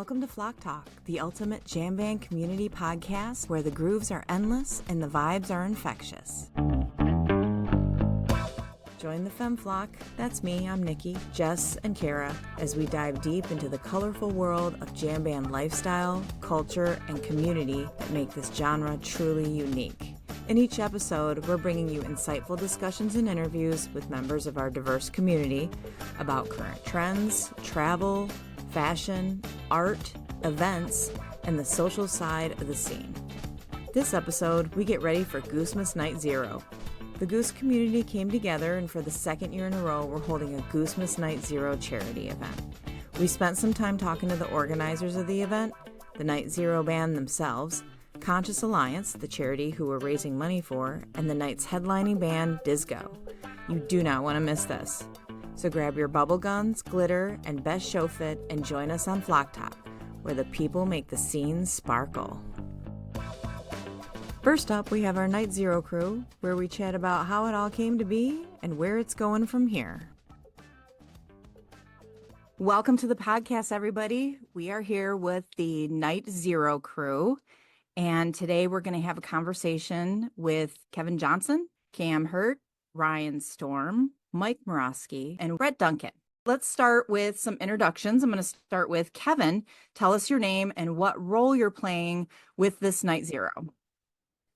Welcome to Flock Talk, the ultimate jam band community podcast where the grooves are endless and the vibes are infectious. Join the Femme Flock, that's me, I'm Nikki, Jess, and Kara, as we dive deep into the colorful world of jam band lifestyle, culture, and community that make this genre truly unique. In each episode, we're bringing you insightful discussions and interviews with members of our diverse community about current trends, travel, fashion, art, events, and the social side of the scene. This episode, we get ready for Goosemas Nite Zero. The Goose community came together, and for the second year in a row, we're holding a Goosemas Nite Zero charity event. We spent some time talking to the organizers of the event, the Nite Zero band themselves, Conscious Alliance, the charity who we're raising money for, and the night's headlining band, Dizgo. You do not want to miss this. So grab your bubble guns, glitter, and best show fit and join us on Flock Talk, where the people make the scenes sparkle. First up, we have our Nite Zero crew, where we chat about how it all came to be and where it's going from here. Welcome to the podcast, everybody. We are here with the Nite Zero crew, and today we're going to have a conversation with Kevin Johnson, Cam Hurt, Ryan Storm, Mike Morosky, and Brett Duncan. Let's start with some introductions. I'm going to start with Kevin. Tell us your name and what role you're playing with this Nite Zero.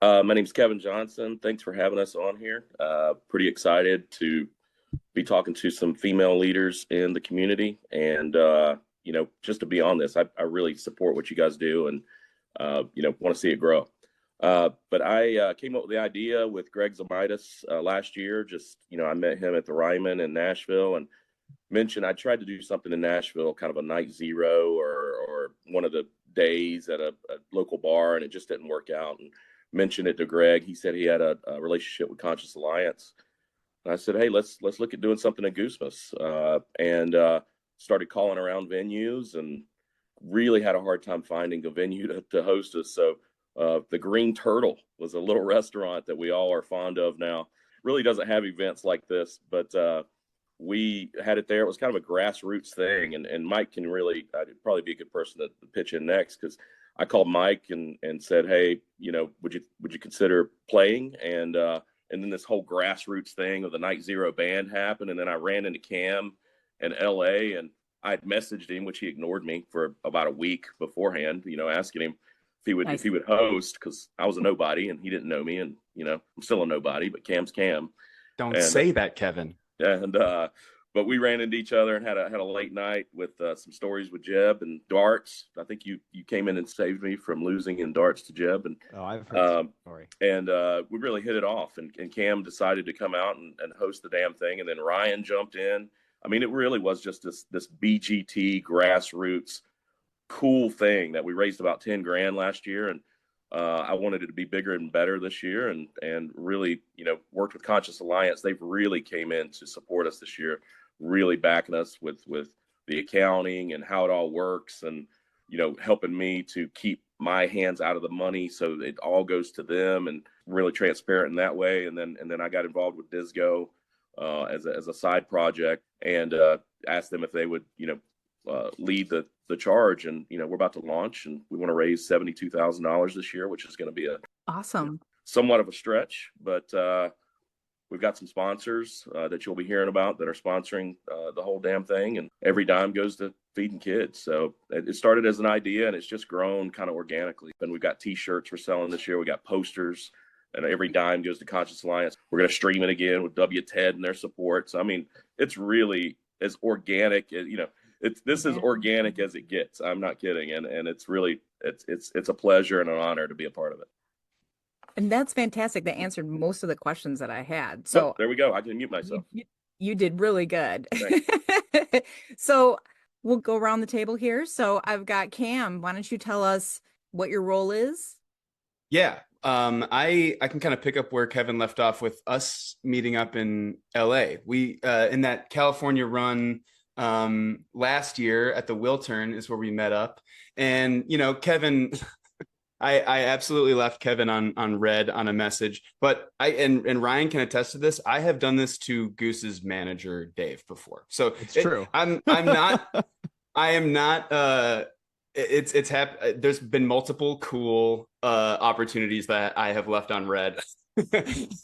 My name's Kevin Johnson. Thanks for having us on here. Pretty excited to be talking to some female leaders in the community and, just to be on this. I really support what you guys do and, want to see it grow. But I came up with the idea with Greg Zamitis last year. I met him at the Ryman in Nashville and mentioned I tried to do something in Nashville, kind of a Nite Zero or one of the days at a local bar, and it just didn't work out. And mentioned it to Greg. He said he had a relationship with Conscious Alliance. And I said, hey, let's look at doing something at Goosemas. And started calling around venues and really had a hard time finding a venue to host us. So the Green Turtle was a little restaurant that we all are fond of now. Really doesn't have events like this, but we had it there. It was kind of a grassroots thing. And Mike can really, I'd probably be a good person to pitch in next, because I called Mike and said, hey, would you consider playing? And then this whole grassroots thing of the Nite Zero band happened. And then I ran into Cam in LA, and I had messaged him, which he ignored me for about a week beforehand, asking him if he would host, because I was a nobody and he didn't know me, and I'm still a nobody, but Cam's Cam. Don't say that, Kevin. And but we ran into each other and had a late night with some stories with Jeb and darts. I think you came in and saved me from losing in darts to Jeb. And I've heard that story. And we really hit it off. And Cam decided to come out and host the damn thing. And then Ryan jumped in. I mean, it really was just this BGT grassroots cool thing that we raised about 10 grand last year. And I wanted it to be bigger and better this year, and really, worked with Conscious Alliance. They've really came in to support us this year, really backing us with the accounting and how it all works, and, helping me to keep my hands out of the money so it all goes to them, and really transparent in that way. And then I got involved with Dizgo as a side project, and asked them if they would, lead the charge. And we're about to launch, and we want to raise $72,000 this year, which is going to be Awesome. Somewhat of a stretch, but we've got some sponsors that you'll be hearing about that are sponsoring the whole damn thing, and every dime goes to feeding kids. So it started as an idea, and it's just grown kind of organically. And we've got t-shirts we're selling this year. We got posters, and every dime goes to Conscious Alliance. We're going to stream it again with WTED and their support. So I mean, it's really as organic as, this is organic as it gets. I'm not kidding. And it's really, it's a pleasure and an honor to be a part of it. And that's fantastic. That answered most of the questions that I had. So there we go. I can mute myself. You did really good. So we'll go around the table here. So I've got Cam. Why don't you tell us what your role is? Yeah. I can kind of pick up where Kevin left off with us meeting up in LA. We, in that California run, last year at the Wiltern is where we met up. And, Kevin, I absolutely left Kevin on red on a message, but and Ryan can attest to this. I have done this to Goose's manager, Dave, before. So it's true. I am not There's been multiple cool opportunities that I have left unread.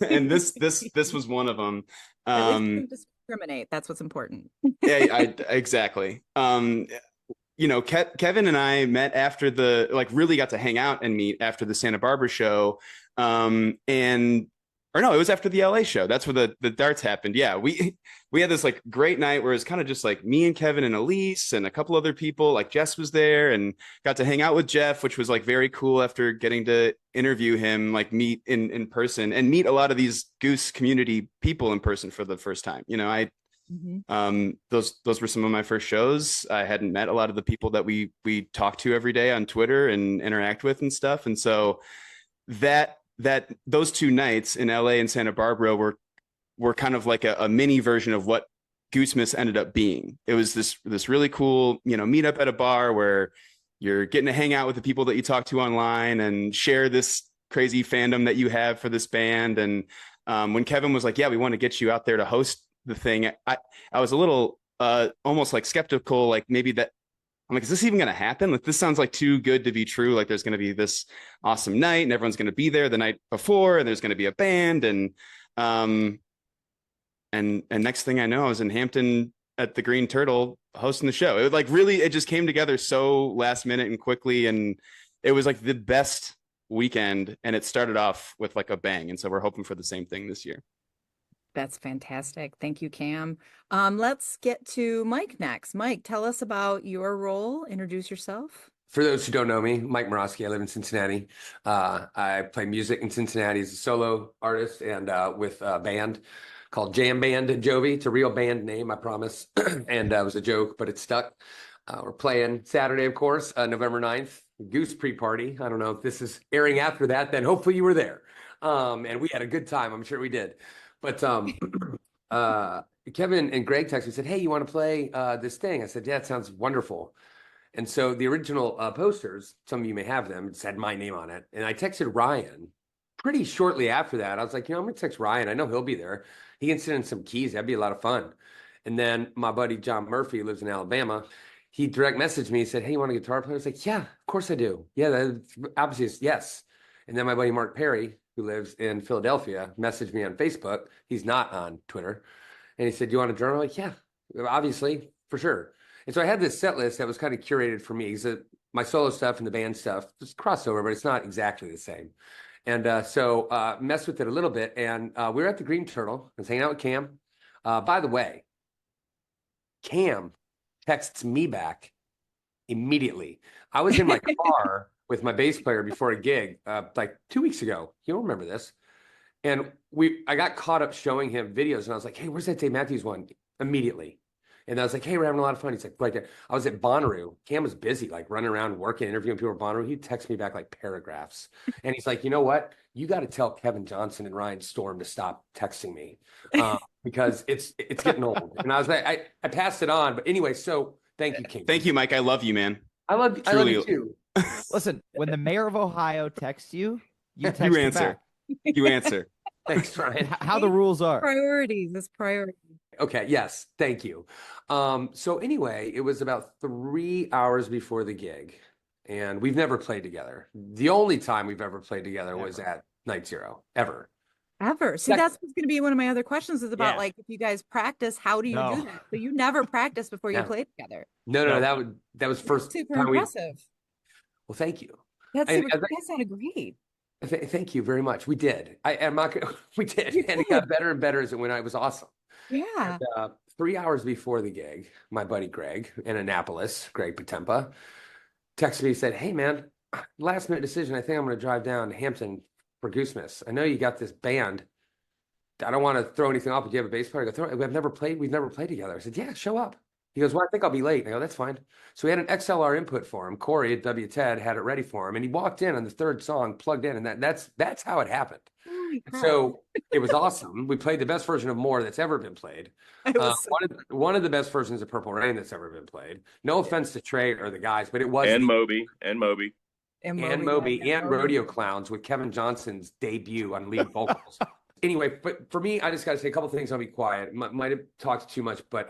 And this was one of them. At least you can discriminate. That's what's important. Yeah, exactly. Kevin and I met after really got to hang out and meet after the Santa Barbara show. Or no, it was after the LA show. That's where the darts happened. Yeah, we had this like great night where it was kind of just like me and Kevin and Elise and a couple other people. Like Jess was there and got to hang out with Jeff, which was like very cool after getting to interview him, like meet in person and meet a lot of these Goose community people in person for the first time. Those were some of my first shows. I hadn't met a lot of the people that we talk to every day on Twitter and interact with and stuff. And so those two nights in LA and Santa Barbara were kind of like a mini version of what Goosemas ended up being. It was this really cool, meetup at a bar where you're getting to hang out with the people that you talk to online and share this crazy fandom that you have for this band. And when Kevin was like, yeah, we want to get you out there to host the thing, I was a little almost like skeptical, like maybe that I'm like, is this even going to happen? Like, this sounds like too good to be true. Like there's going to be this awesome night and everyone's going to be there the night before and there's going to be a band. And next thing I know, I was in Hampton at the Green Turtle hosting the show. It just came together so last minute and quickly. And it was like the best weekend. And it started off with like a bang. And so we're hoping for the same thing this year. That's fantastic. Thank you, Cam. Let's get to Mike next. Mike, tell us about your role. Introduce yourself. For those who don't know me, Mike Morosky. I live in Cincinnati. I play music in Cincinnati as a solo artist and with a band called Jam Band at Jovi. It's a real band name, I promise. And it was a joke, but it stuck. We're playing Saturday, of course, November 9th, Goose pre-party. I don't know if this is airing after that, then hopefully you were there. And we had a good time. I'm sure we did. But Kevin and Greg texted me and said, hey, you want to play this thing? I said, yeah, it sounds wonderful. And so the original posters, some of you may have them, it had my name on it. And I texted Ryan pretty shortly after that. I was like, I'm going to text Ryan. I know he'll be there. He can send in some keys. That'd be a lot of fun. And then my buddy John Murphy, who lives in Alabama, he direct messaged me. He said, hey, you want a guitar player? I was like, yeah, of course I do. Yeah, that's obviously, yes. And then my buddy Mark Perry, who lives in Philadelphia, messaged me on Facebook. He's not on Twitter. And he said, you want a drummer? I'm like, yeah, obviously, for sure. And so I had this set list that was kind of curated for me. Because my solo stuff and the band stuff, just crossover, but it's not exactly the same. And so messed with it a little bit. And we were at the Green Turtle. I was hanging out with Cam. By the way, Cam texts me back immediately. I was in my car with my bass player before a gig like 2 weeks ago. You'll remember this. And I got caught up showing him videos and I was like, hey, where's that Dave Matthews one? Immediately. And I was like, hey, we're having a lot of fun. He's like, right there. I was at Bonnaroo. Cam was busy, like running around working, interviewing people at Bonnaroo. He'd text me back like paragraphs. And he's like, you know what? You got to tell Kevin Johnson and Ryan Storm to stop texting me because it's getting old. And I was like, I passed it on. But anyway, so thank you, King. Thank you, Mike. I love you, man. I love you too. Listen, when the mayor of Ohio texts you, you text you him answer. back. You answer. Thanks, Ryan. How the rules are. Priorities is priority. Okay. Yes. Thank you. So anyway, it was about 3 hours before the gig and we've never played together. The only time we've ever played together was at Nite Zero ever. See, that's what's going to be one of my other questions is about like, if you guys practice, how do you do that? So you never practice before you play together. No, that was first super time impressive. Well, thank you. That sounded great. Thank you very much. We did. We did. And it got better and better as it went on. It was awesome. Yeah. And, 3 hours before the gig, my buddy Greg in Annapolis, Greg Patempa, texted me and said, hey, man, last minute decision. I think I'm going to drive down to Hampton for Goosemas. I know you got this band. I don't want to throw anything off, but do you have a bass player? I go, we've never played together. I said, yeah, show up. He goes, well, I think I'll be late. I go, that's fine. So we had an XLR input for him. Corey at WTED had it ready for him. And he walked in on the third song, plugged in, and that's how it happened. So it was awesome. We played the best version of More that's ever been played. One of the best versions of Purple Rain that's ever been played. No offense to Trey or the guys, but it was and Moby and Rodeo Clowns with Kevin Johnson's debut on lead vocals. Anyway, but for me, I just got to say a couple things. I'll be quiet. Might have talked too much, but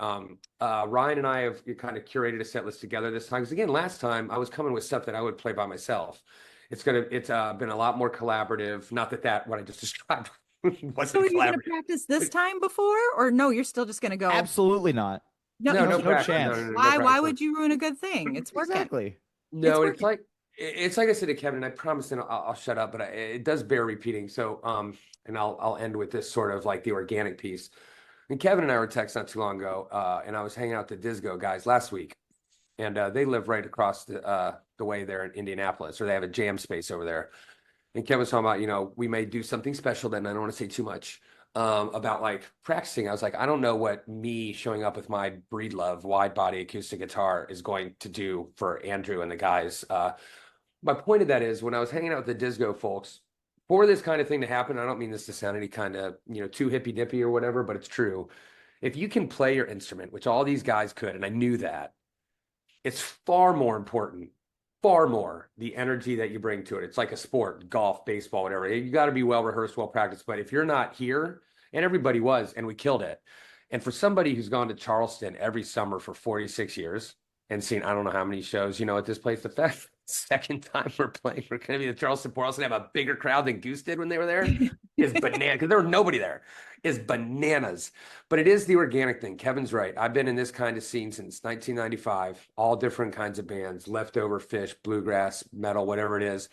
Ryan and I have kind of curated a set list together this time. Because again, last time I was coming with stuff that I would play by myself. It's been a lot more collaborative. Not that what I just described wasn't So are you going to collaborative. practice this time before, or no? You're still just going to go. Absolutely not. No, No, you no can't. practice. chance. No Why practice. would you ruin a good thing? It's working. Exactly. No, It's it's like I said to Kevin, and I promise and I'll shut up, but it does bear repeating. So, and I'll end with this sort of like the organic piece. And Kevin and I were texting not too long ago, and I was hanging out with the Dizgo guys last week, and they live right across the way there in Indianapolis, or they have a jam space over there. And Kevin was talking about, we may do something special then. I don't want to say too much about like practicing. I was like, I don't know what me showing up with my Breedlove wide body acoustic guitar is going to do for Andrew and the guys. My point of that is when I was hanging out with the Dizgo folks, for this kind of thing to happen, I don't mean this to sound any kind of, too hippy dippy or whatever, but it's true. If you can play your instrument, which all these guys could, and I knew that, it's far more important, the energy that you bring to it. It's like a sport, golf, baseball, whatever. You got to be well rehearsed, well practiced. But if you're not here, and everybody was, and we killed it. And for somebody who's gone to Charleston every summer for 46 years and seen, I don't know how many shows, at this place, the second time we're playing, we're going to be the Charleston Port. Also have a bigger crowd than Goose did when they were there. Is banana, because there was nobody there. Is bananas. But it is the organic thing. Kevin's right. I've been in this kind of scene since 1995. All different kinds of bands, leftover, fish, bluegrass, metal, whatever it is.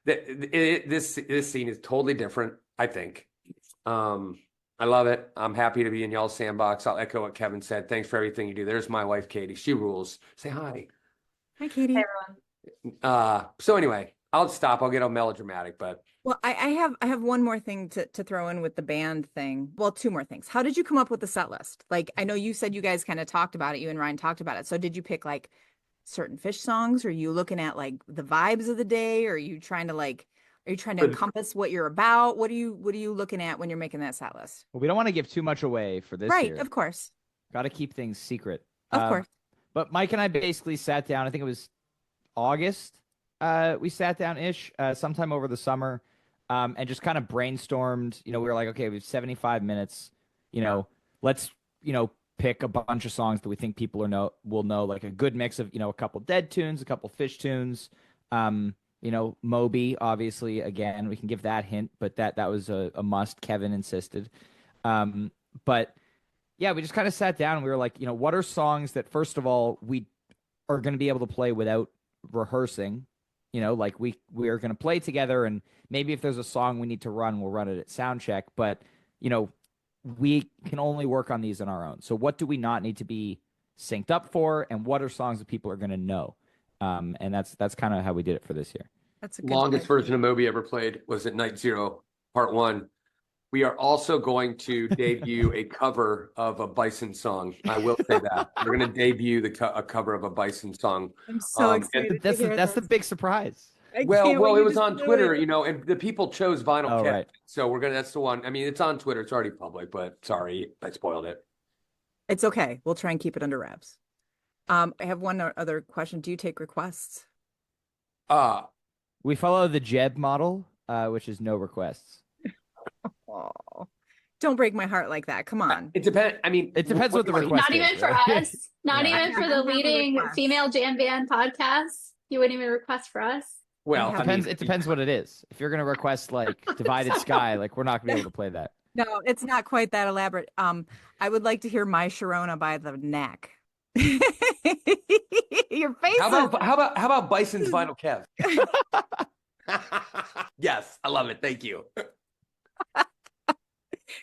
This scene is totally different, I think. I love it. I'm happy to be in y'all's sandbox. I'll echo what Kevin said. Thanks for everything you do. There's my wife, Katie. She rules. Say hi. Hi, Katie. Hey, everyone. So anyway, I'll stop. I'll get all melodramatic, but Well, I have one more thing to throw in with the band thing. Well, two more things. How did you come up with the set list? Like, I know you said you guys kind of talked about it. You and Ryan talked about it. So did you pick like certain Fish songs? Or are you looking at like the vibes of the day? Or are you trying to encompass what you're about? What are you looking at when you're making that set list? Well, we don't want to give too much away for this Right, year. of course. Got to keep things secret. Of course. But Mike and I basically sat down, I think it was August. We sat down-ish sometime over the summer and just kind of brainstormed. We were like, okay, we have 75 minutes. Let's, pick a bunch of songs that we think people will know, like a good mix of, a couple Dead tunes, a couple Fish tunes. Moby, obviously, again, we can give that hint, but that was a must. Kevin insisted. But yeah, we just kind of sat down and we were like, what are songs that, first of all, we are going to be able to play without rehearsing? Like we are going to play together, and maybe if there's a song we need to run, we'll run it at sound check. But, we can only work on these on our own. So what do we not need to be synced up for? And what are songs that people are going to know? And that's kind of how we did it for this year. That's a good longest point. version of Moby ever played was at Nite Zero, Part 1. We are also going to debut a cover of a Bison song. I will say that. We're going to debut a cover of a Bison song. I'm so excited. That's the big surprise. Well, it was on Twitter, and the people chose Vinyl Oh, Kit. right. So that's the one. I mean, it's on Twitter. It's already public, but sorry, I spoiled it. It's okay. We'll try and keep it under wraps. I have one other question. Do you take requests? We follow the Jeb model, which is no requests. Oh, don't break my heart like that. Come on. It depends. I mean, It depends what the request Not is, even for right? us. Not Yeah. even for I the don't have a leading request. female jam band podcast. You wouldn't even request for us. well, It I mean, It depends what it is. If you're going to request like Divided Sky, like we're not going to be able to play that. No, it's not quite that elaborate. I would like to hear My Sharona by the Knack. Your face. How about Bison's Vinyl Kev? Yes, I love it. Thank you.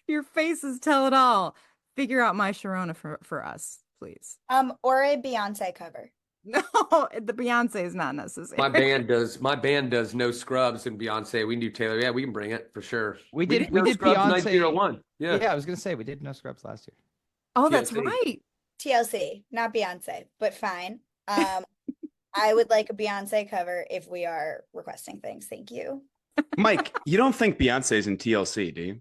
Your faces tell it all. Figure out My Sharona for us, please. Or a Beyonce cover. No, the Beyonce is not necessary. My band does No Scrubs and Beyonce. We can do Taylor. Yeah, we can bring it for sure. We did No Scrubs Beyonce. 901. Yeah. Yeah, I was going to say we did No Scrubs last year. Oh, that's TLC. right. TLC, not Beyonce, but fine. I would like a Beyonce cover if we are requesting things. Thank you. Mike, you don't think Beyonce's in TLC, do you?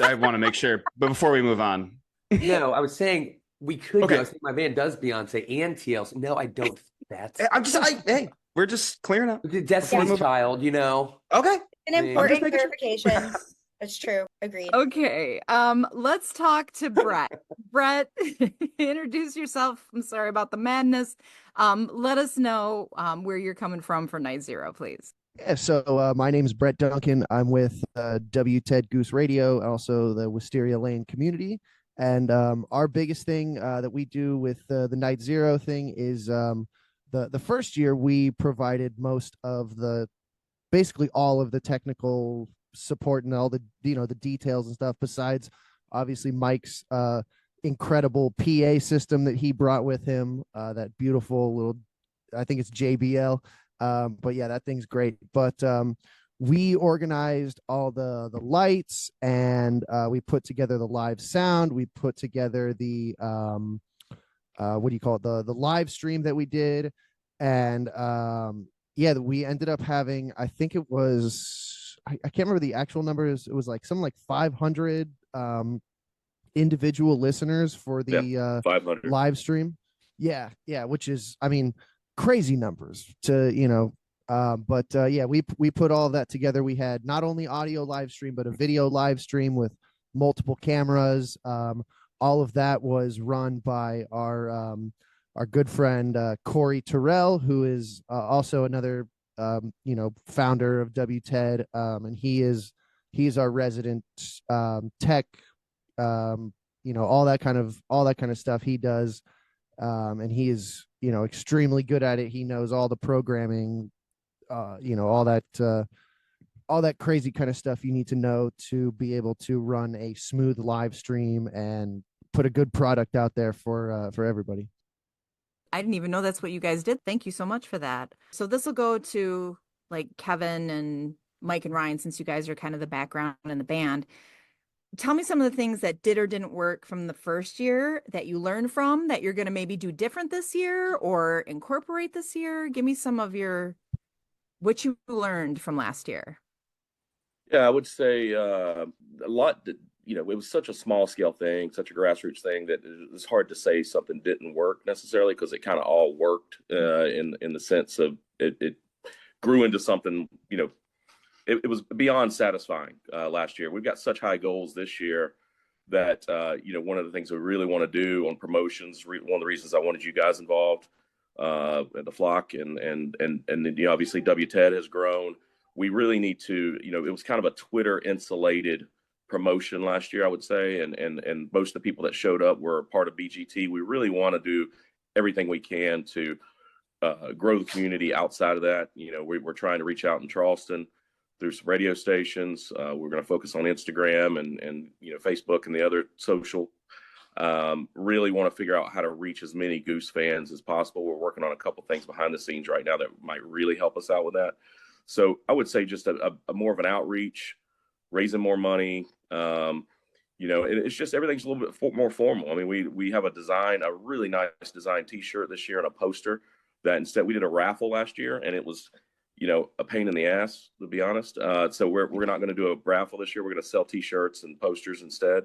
I want to make sure, but before we move on. No, I was saying we could. Okay. I was saying my band does Beyonce and TLC. No, I don't think that. Hey, we're just clearing up. Destiny's move on. Child, Okay. An Yeah. I'm important making sure. clarification. That's true. Agreed. Okay. Let's talk to Brett. Brett, introduce yourself. I'm sorry about the madness. Let us know where you're coming from for Nite Zero, please. Yeah, so my name is Brett Duncan. I'm with WTED Goose Radio, and also the Wisteria Lane community. And our biggest thing that we do with the Nite Zero thing is the first year we provided most of basically all of the technical support and all the the details and stuff. Besides, obviously, Mike's incredible PA system that he brought with him. That beautiful little, I think it's JBL. But yeah, that thing's great. But we organized all the lights, and we put together the live sound. We put together the what do you call it? The live stream that we did, and yeah, we ended up having, I think it was, I can't remember the actual numbers. It was like something like 500 individual listeners for the 500 live stream. Yeah, which is, I mean, crazy numbers to but yeah, we put all of that together. We had not only audio live stream but a video live stream with multiple cameras. All of that was run by our good friend Corey Terrell, who is also another founder of WTED, and he's our resident tech, all that kind of stuff he does, and he is extremely good at it. He knows all the programming, all that crazy kind of stuff you need to know to be able to run a smooth live stream and put a good product out there for everybody. I didn't even know that's what you guys did. Thank you so much for that. So this will go to like Kevin and Mike and Ryan, since you guys are kind of the background in the band. Tell me some of the things that did or didn't work from the first year that you learned from that you're going to maybe do different this year or incorporate this year. Give me some of what you learned from last year. Yeah, I would say a lot. It was such a small scale thing, such a grassroots thing, that it's hard to say something didn't work necessarily, because it kind of all worked in the sense of it grew into something. It was beyond satisfying last year. We've got such high goals this year that one of the things we really want to do on promotions. One of the reasons I wanted you guys involved at the Flock, and obviously WTED has grown. We really need to. It was kind of a Twitter insulated promotion last year, I would say, and most of the people that showed up were part of BGT. We really want to do everything we can to grow the community outside of that. We're trying to reach out in Charleston through some radio stations. We're going to focus on Instagram and Facebook and the other social. Really want to figure out how to reach as many Goose fans as possible. We're working on a couple things behind the scenes right now that might really help us out with that. So I would say just a more of an outreach, raising more money. It's just everything's a little bit more formal. I mean, we have a really nice design T-shirt this year and a poster that instead we did a raffle last year, and it was a pain in the ass, to be honest. So we're not going to do a raffle this year. We're going to sell T-shirts and posters instead,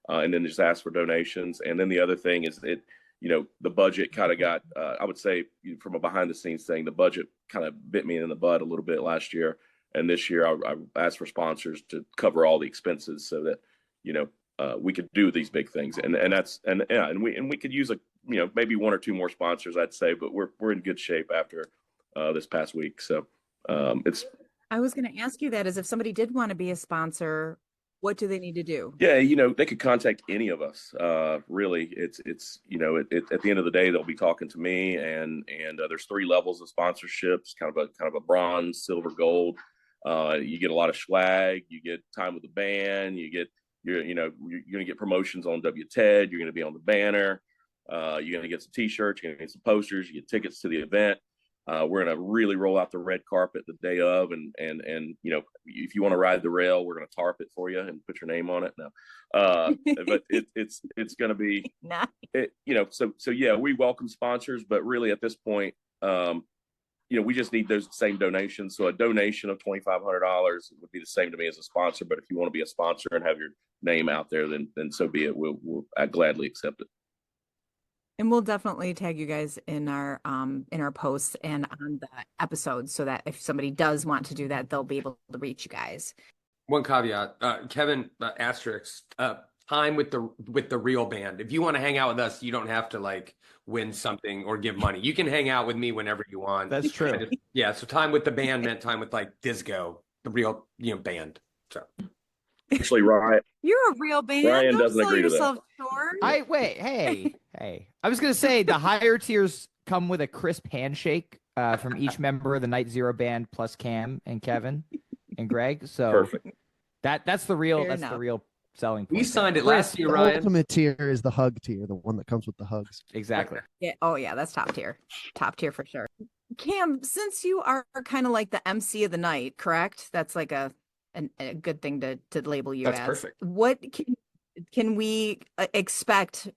and then just ask for donations. And then the other thing is the budget kind of got, I would say from a behind the scenes thing, the budget kind of bit me in the butt a little bit last year. And this year I asked for sponsors to cover all the expenses so that, we could do these big things. And we could use maybe one or two more sponsors, I'd say, but we're in good shape after this past week. So I was going to ask you that, as if somebody did want to be a sponsor, what do they need to do? Yeah, they could contact any of us. Really, it's at the end of the day, they'll be talking to me, and there's 3 levels of sponsorships, kind of a bronze, silver, gold. You get a lot of swag, you get time with the band, you're going to get promotions on WTED, you're going to be on the banner, you're going to get some T-shirts, you're going to get some posters, you get tickets to the event. We're going to really roll out the red carpet the day of, and if you want to ride the rail, we're going to tarp it for you and put your name on it. No, but it's going to be nice. So yeah, we welcome sponsors, but really at this point, we just need those same donations. So a donation of $2,500 would be the same to me as a sponsor. But if you want to be a sponsor and have your name out there, then so be it. I'd gladly accept it. And we'll definitely tag you guys in our posts and on the episodes, so that if somebody does want to do that, they'll be able to reach you guys. One caveat, Kevin, asterisk, time with the real band. If you want to hang out with us, you don't have to like win something or give money. You can hang out with me whenever you want. That's true. Yeah. So time with the band meant time with like Dizgo, the real band. So Actually, Ryan, You're a real band. Ryan Don't doesn't sell agree to that. yourself short. Hey. I was gonna say the higher tiers come with a crisp handshake from each member of the Nite Zero band, plus Cam and Kevin and Greg. So Perfect. that's the real Fair that's enough. the real selling point. we signed it Chris, last year, The Ryan. ultimate tier is the hug tier, the one that comes with the hugs. Exactly. Yeah. Oh yeah, that's top tier. Top tier for sure. Cam, since you are kind of like the MC of the night, correct? That's like a good thing to label you That's as. perfect. What can we expect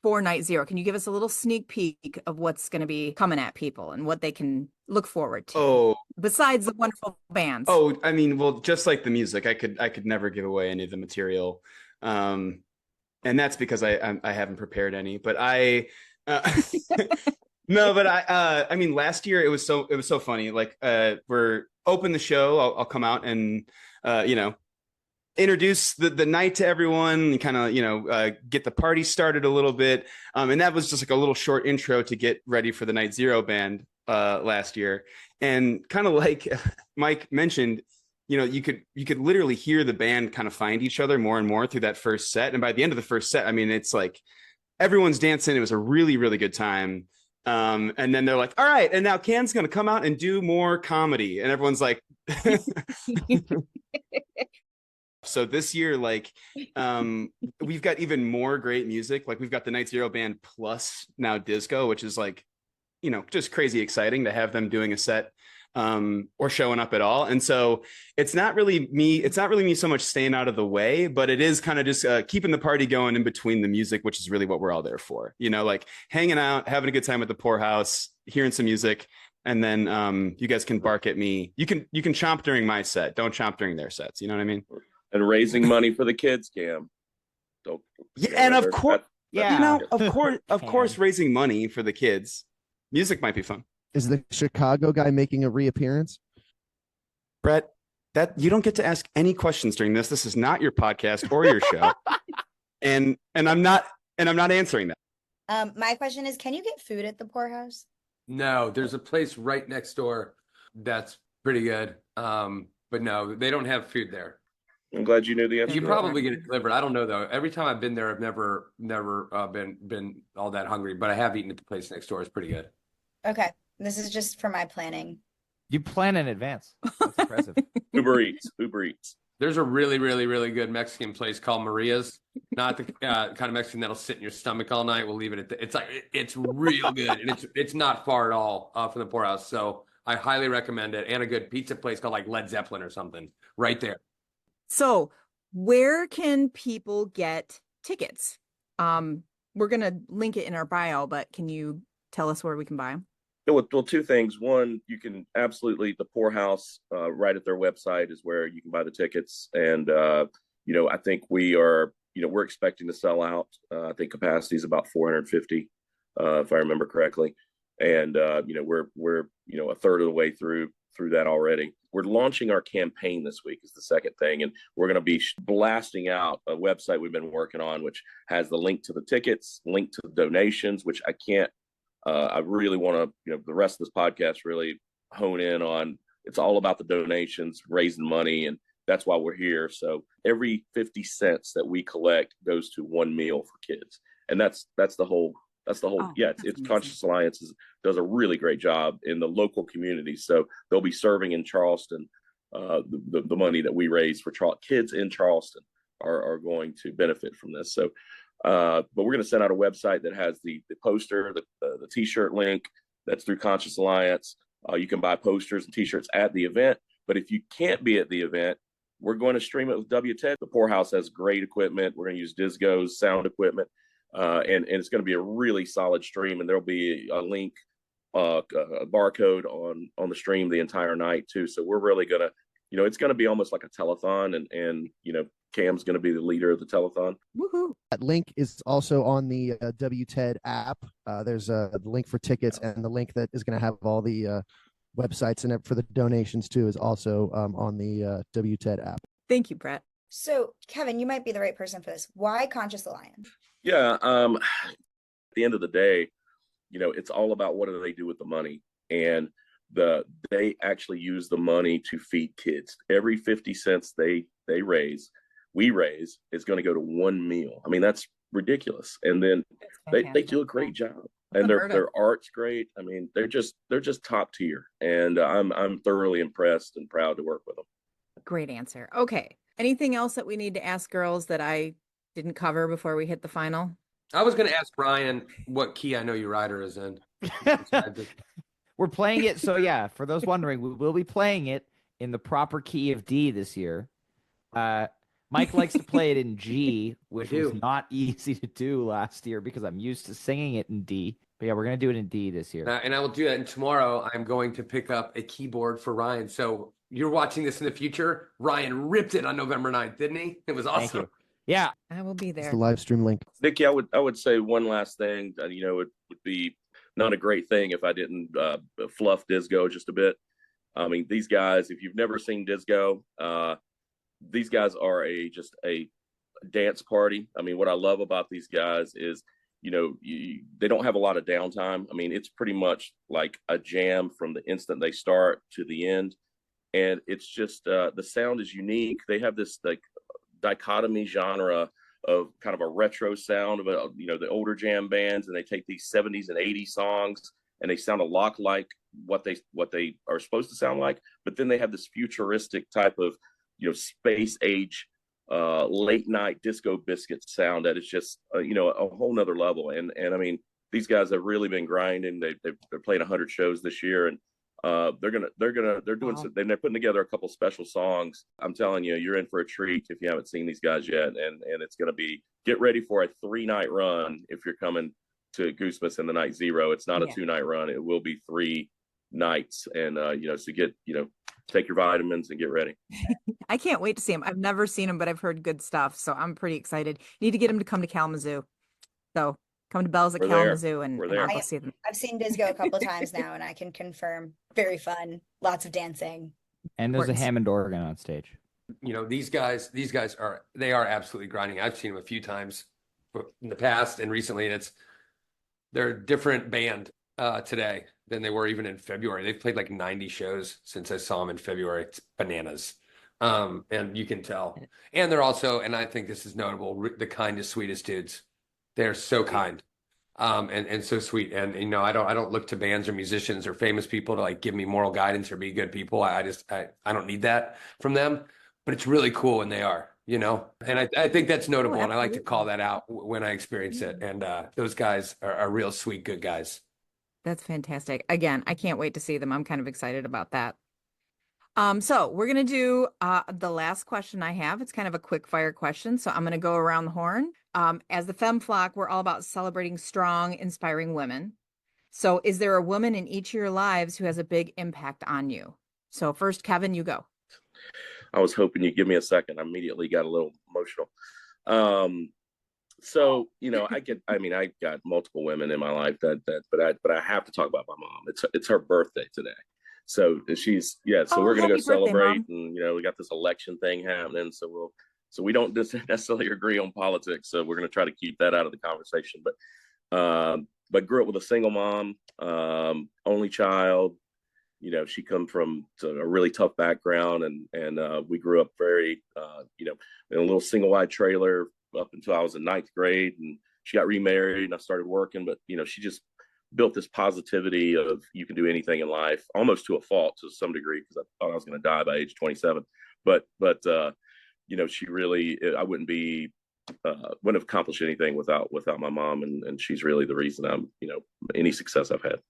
for Nite Zero? Can you give us a little sneak peek of what's going to be coming at people and what they can look forward to? Oh, Besides the wonderful bands. oh, I mean, well, just like the music, I could never give away any of the material, and that's because I haven't prepared any. But no, but I mean, last year it was so funny. Like, we're open the show. I'll come out and introduce the night to everyone and kind of get the party started a little bit. And that was just like a little short intro to get ready for the Nite Zero band last year. And kind of like Mike mentioned, you could literally hear the band kind of find each other more and more through that first set. And by the end of the first set, I mean, it's like everyone's dancing. It was a really, really good time. And then they're like, all right, and now Cam's going to come out and do more comedy. And everyone's like, so this year, like, we've got even more great music. Like, we've got the Nite Zero band plus now Dizgo, which is like, just crazy exciting to have them doing a set or showing up at all. And so it's not really me so much staying out of the way, but it is kind of just keeping the party going in between the music, which is really what we're all there for, like hanging out, having a good time at the poorhouse, hearing some music. And then you guys can bark at me. You can chomp during my set. Don't chomp during their sets. You know what I mean? And raising money for the kids, Cam. Don't. Yeah, and of course, Yeah. of course, raising money for the kids. Music might be fun. Is the Chicago guy making a reappearance? Brett, that you don't get to ask any questions during this. This is not your podcast or your show. and I'm not answering that. My question is, can you get food at the poorhouse? No, there's a place right next door that's pretty good. But no, they don't have food there. I'm glad you knew the answer. You to that. probably get it delivered. I don't know though. Every time I've been there, I've never been all that hungry, but I have eaten at the place next door. It's pretty good. Okay, this is just for my planning. You plan in advance. That's impressive. Uber Eats. There's a really, really, really good Mexican place called Maria's. Not the kind of Mexican that'll sit in your stomach all night. We'll leave it at it's real good, and it's not far at all from the poorhouse. So I highly recommend it. And a good pizza place called like Led Zeppelin or something right there. So where can people get tickets? We're going to link it in our bio, but can you tell us where we can buy them? Well, two things. One, you can absolutely, the Poorhouse right at their website is where you can buy the tickets. And, I think we're expecting to sell out. I think capacity is about 450, if I remember correctly. And, we're a third of the way through that already. We're launching our campaign this week is the second thing. And we're going to be blasting out a website we've been working on, which has the link to the tickets, link to the donations, which I really want to, the rest of this podcast really hone in on. It's all about the donations, raising money, and that's why we're here. So every 50 cents that we collect goes to one meal for kids. And that's the whole. Oh, it's amazing. Conscious Alliance does a really great job in the local community. So they'll be serving in Charleston. The money that we raise for kids in Charleston are going to benefit from this. So, but we're going to send out a website that has the poster, the t-shirt link that's through Conscious Alliance. You can buy posters and t-shirts at the event. But if you can't be at the event, we're going to stream it with WTED. The Poorhouse has great equipment. We're going to use Dizgo's sound equipment. And it's going to be a really solid stream, and there'll be a link, a barcode on the stream the entire night too. So we're really gonna, it's going to be almost like a telethon, and Cam's going to be the leader of the telethon. Woohoo! That link is also on the WTED app. There's a link for tickets, and the link that is going to have all the websites and for the donations too is also on the WTED app. Thank you, Brett. So, Kevin, you might be the right person for this. Why Conscious the Lion? Yeah. At the end of the day, it's all about what do they do with the money, and they actually use the money to feed kids. Every 50 cents we raise is going to go to one meal. I mean, that's ridiculous. And then they do a great job, and their art's great. I mean, they're just top tier, and I'm thoroughly impressed and proud to work with them. Great answer. Okay. Anything else that we need to ask girls that I didn't cover before we hit the final? I was going to ask Brian what key I Know You Rider is in. We're playing it. So yeah, for those wondering, we will be playing it in the proper key of D this year. Mike likes to play it in G, which was not easy to do last year because I'm used to singing it in D. But yeah, we're going to do it in D this year. And I will do that. And tomorrow I'm going to pick up a keyboard for Ryan. So you're watching this in the future. Ryan ripped it on November 9th, didn't he? It was awesome. Thank you. Yeah, I will be there. It's the live stream link. Nikki, I would say one last thing. It would be not a great thing if I didn't fluff Dizgo just a bit. I mean, these guys, if you've never seen Dizgo, these guys are just a dance party. I mean, what I love about these guys is, they don't have a lot of downtime. I mean, it's pretty much like a jam from the instant they start to the end. And it's just, the sound is unique. They have this like dichotomy genre of kind of a retro sound of the older jam bands, and they take these 70s and 80s songs and they sound a lot like what they are supposed to sound like, but then they have this futuristic type of space age late night disco biscuit sound that is just a whole nother level. And I mean, these guys have really been grinding. They're playing 100 shows this year, and they're doing they're putting together a couple special songs. I'm telling you, you're in for a treat if you haven't seen these guys yet. And it's going to be, get ready for a 3-night run if you're coming to Goosemas and the Nite Zero. It's not a 2-night run. It will be 3 nights. And, so take your vitamins and get ready. I can't wait to see him. I've never seen him, but I've heard good stuff. So I'm pretty excited. Need to get him to come to Kalamazoo. So come to Bell's at Kalamazoo and I'll go see them. I've seen Dizgo a couple of times now, and I can confirm, very fun, lots of dancing. And there's a Hammond organ on stage. These guys are absolutely grinding. I've seen them a few times in the past and recently, and they're a different band today than they were even in February. They've played like 90 shows since I saw them in February. It's bananas. And you can tell. And they're also, and I think this is notable, the kindest, sweetest dudes. They're so kind, and so sweet. And I don't look to bands or musicians or famous people to like give me moral guidance or be good people. I don't need that from them. But it's really cool when they are, And I think that's notable, and I like to call that out when I experience it. And those guys are real sweet, good guys. That's fantastic. Again, I can't wait to see them. I'm kind of excited about that. So we're going to do the last question I have. It's kind of a quick fire question. So I'm going to go around the horn. As the Femme Flock, we're all about celebrating strong, inspiring women. So is there a woman in each of your lives who has a big impact on you? So first, Kevin, you go. I was hoping you'd give me a second. I immediately got a little emotional. So, I got multiple women in my life but I have to talk about my mom. It's her birthday today. So she's, so we're going to go celebrate, and, we got this election thing happening. So we don't necessarily agree on politics. So we're going to try to keep that out of the conversation, but grew up with a single mom, only child. She come from a really tough background, and we grew up very, in a little single wide trailer up until I was in 9th grade, and she got remarried and I started working, but she just built this positivity of you can do anything in life, almost to a fault to some degree, because I thought I was going to die by age 27. But she really, I wouldn't have accomplished anything without my mom, and she's really the reason I'm, any success I've had.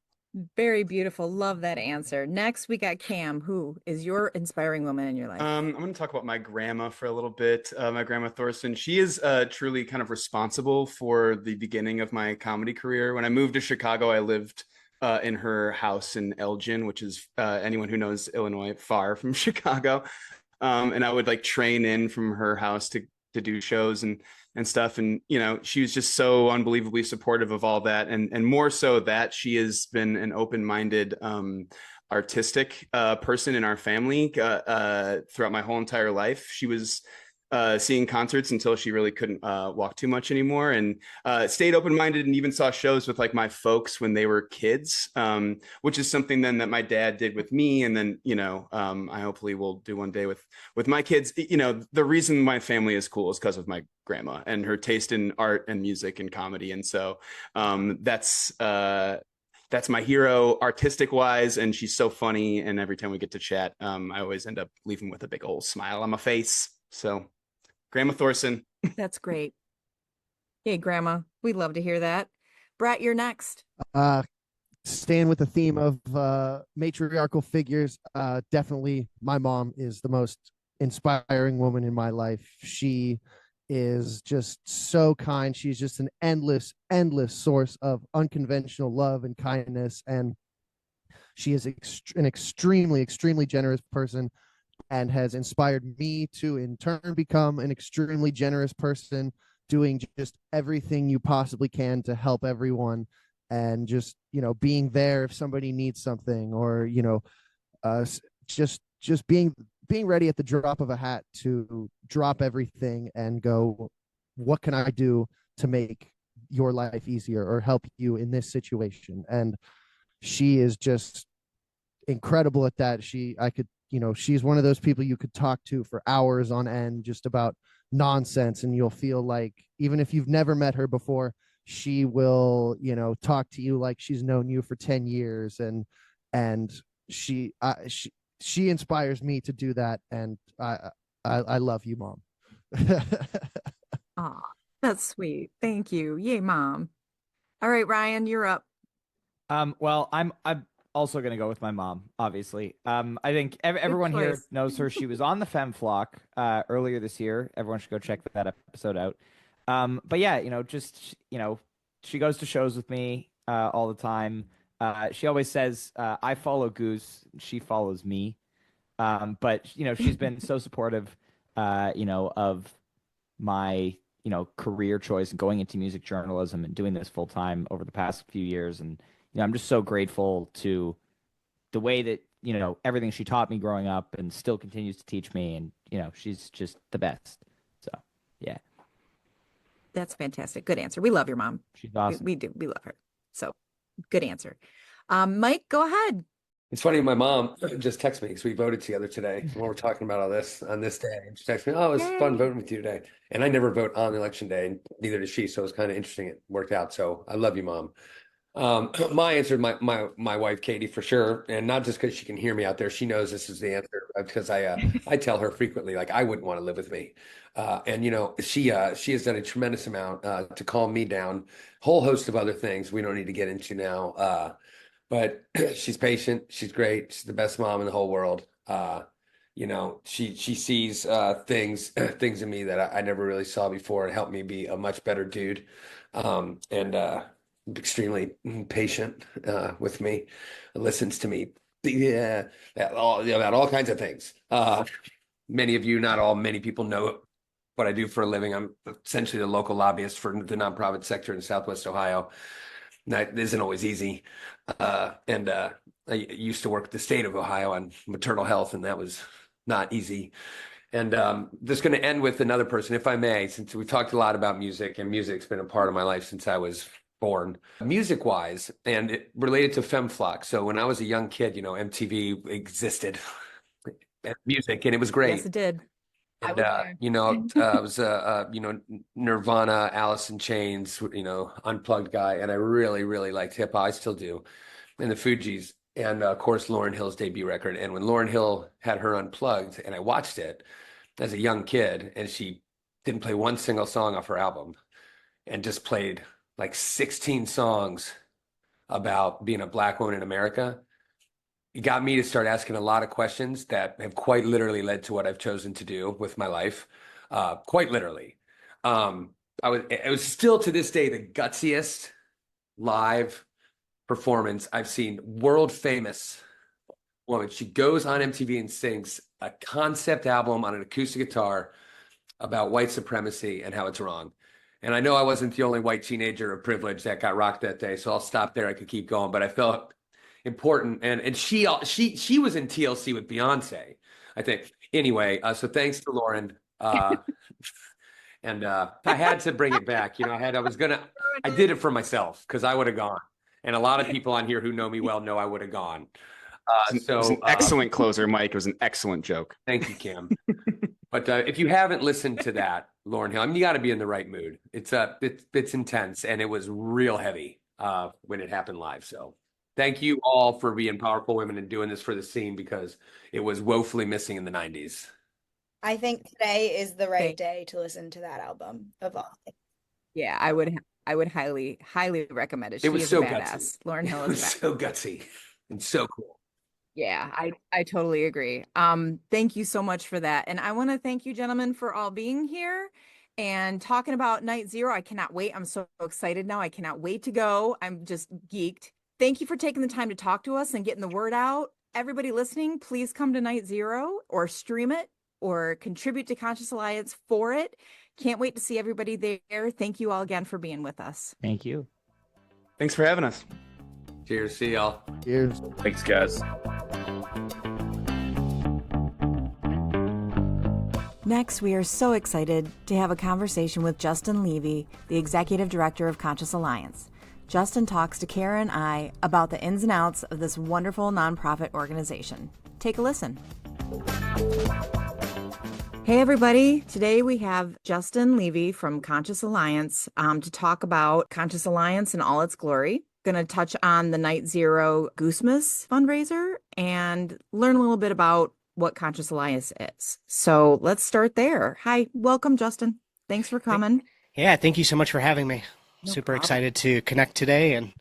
Very beautiful. Love that answer. Next, we got Cam. Who is your inspiring woman in your life? I'm going to talk about my grandma for a little bit. My grandma Thorson. She is truly kind of responsible for the beginning of my comedy career. When I moved to Chicago, I lived in her house in Elgin, which is anyone who knows Illinois, far from Chicago. And I would like train in from her house to do shows and stuff. And, she was just so unbelievably supportive of all that. And more so that she has been an open-minded artistic person in our family throughout my whole entire life. She was seeing concerts until she really couldn't walk too much anymore, and stayed open-minded and even saw shows with like my folks when they were kids, which is something then that my dad did with me, and then I hopefully will do one day with my kids. The reason my family is cool is because of my grandma and her taste in art and music and comedy, and so that's my hero artistic wise, and she's so funny, and every time we get to chat, I always end up leaving with a big old smile on my face. So Grandma Thorson. That's great. Hey, Grandma, we'd love to hear that. Brett, you're next. Staying with the theme of matriarchal figures, definitely my mom is the most inspiring woman in my life. She is just so kind. She's just an endless source of unconventional love and kindness, and she is an extremely generous person, and has inspired me to in turn become an extremely generous person, doing just everything you possibly can to help everyone, and just being there if somebody needs something, or just being ready at the drop of a hat to drop everything and go, what can I do to make your life easier or help you in this situation? And she is just incredible at that. She's one of those people you could talk to for hours on end just about nonsense, and you'll feel like, even if you've never met her before, she will talk to you like she's known you for 10 years, and she inspires me to do that, and I love you, Mom. Aw, that's sweet. Thank you. Yay, Mom. All right, Ryan, you're up. Well, I'm also going to go with my mom, obviously. I think everyone here knows her. She was on the Femme Flock earlier this year. Everyone should go check that episode out. But yeah, she goes to shows with me all the time. She always says, I follow Goose, she follows me. But she's been so supportive, of my, career choice and going into music journalism and doing this full time over the past few years. And I'm just so grateful to the way that, everything she taught me growing up and still continues to teach me. And, she's just the best. So, yeah. That's fantastic. Good answer. We love your mom. She's awesome. We do. We love her. So good answer. Mike, go ahead. It's funny, my mom just texted me because we voted together today when we're talking about all this on this day. And she texted me, "Oh, it was fun voting with you today." And I never vote on election day, and neither does she. So it was kind of interesting. It worked out. So I love you, Mom. My answer, my wife Katie, for sure, and not just because she can hear me out there. She knows this is the answer, because I tell her frequently, like, I wouldn't want to live with me, and she has done a tremendous amount to calm me down. Whole host of other things we don't need to get into now, but she's patient. She's great. She's the best mom in the whole world. She sees things in me that I never really saw before, and helped me be a much better dude, and extremely patient with me, listens to me, about all kinds of things. Many of you, not all, many people know what I do for a living. I'm essentially the local lobbyist for the nonprofit sector in Southwest Ohio. That isn't always easy. And I used to work at the state of Ohio on maternal health, and that was not easy. And just going to end with another person, if I may, since we've talked a lot about music, and music's been a part of my life since I was born, music wise, and it related to Femme Flock. So when I was a young kid, MTV existed, and music, and it was great. Yes, it did. And I was Nirvana, Alice in Chains, Unplugged guy, and I really liked hip hop. I still do, and the Fugees, and of course Lauryn Hill's debut record. And when Lauryn Hill had her Unplugged, and I watched it as a young kid, and she didn't play one single song off her album, and just played like 16 songs about being a Black woman in America, it got me to start asking a lot of questions that have quite literally led to what I've chosen to do with my life. Quite literally. It was still to this day the gutsiest live performance I've seen. World famous woman. She goes on MTV and sings a concept album on an acoustic guitar about white supremacy and how it's wrong. And I know I wasn't the only white teenager of privilege that got rocked that day, so I'll stop there. I could keep going, but I felt important. And she was in TLC with Beyonce, I think. Anyway, so thanks to Lauren. And I had to bring it back. You know, I did it for myself because I would have gone. And a lot of people on here who know me well know I would have gone. It was an excellent closer, Mike. It was an excellent joke. Thank you, Cam. But if you haven't listened to that, Lauryn Hill, I mean, you got to be in the right mood. It's intense, and it was real heavy when it happened live. So thank you all for being powerful women and doing this for the scene, because it was woefully missing in the 90s. I think today is the right day to listen to that album of all. Yeah, I would highly recommend it. It was so badass. gutsy. Lauryn Hill It is was so gutsy and so cool. Yeah, I totally agree. Thank you so much for that. And I want to thank you, gentlemen, for all being here and talking about Nite Zero. I cannot wait. I'm so excited now. I cannot wait to go. I'm just geeked. Thank you for taking the time to talk to us and getting the word out. Everybody listening, please come to Nite Zero or stream it or contribute to Conscious Alliance for it. Can't wait to see everybody there. Thank you all again for being with us. Thank you. Thanks for having us. Cheers. See y'all. Cheers. Thanks, guys. Next, we are so excited to have a conversation with Justin Levy, the Executive Director of Conscious Alliance. Justin talks to Kara and I about the ins and outs of this wonderful nonprofit organization. Take a listen. Hey, everybody. Today we have Justin Levy from Conscious Alliance to talk about Conscious Alliance in all its glory. Going to touch on the Nite Zero Goosemas fundraiser and learn a little bit about what Conscious Alliance is. So let's start there. Hi, welcome, Justin. Thanks for coming. Yeah, thank you so much for having me. No Super problem. excited to connect today and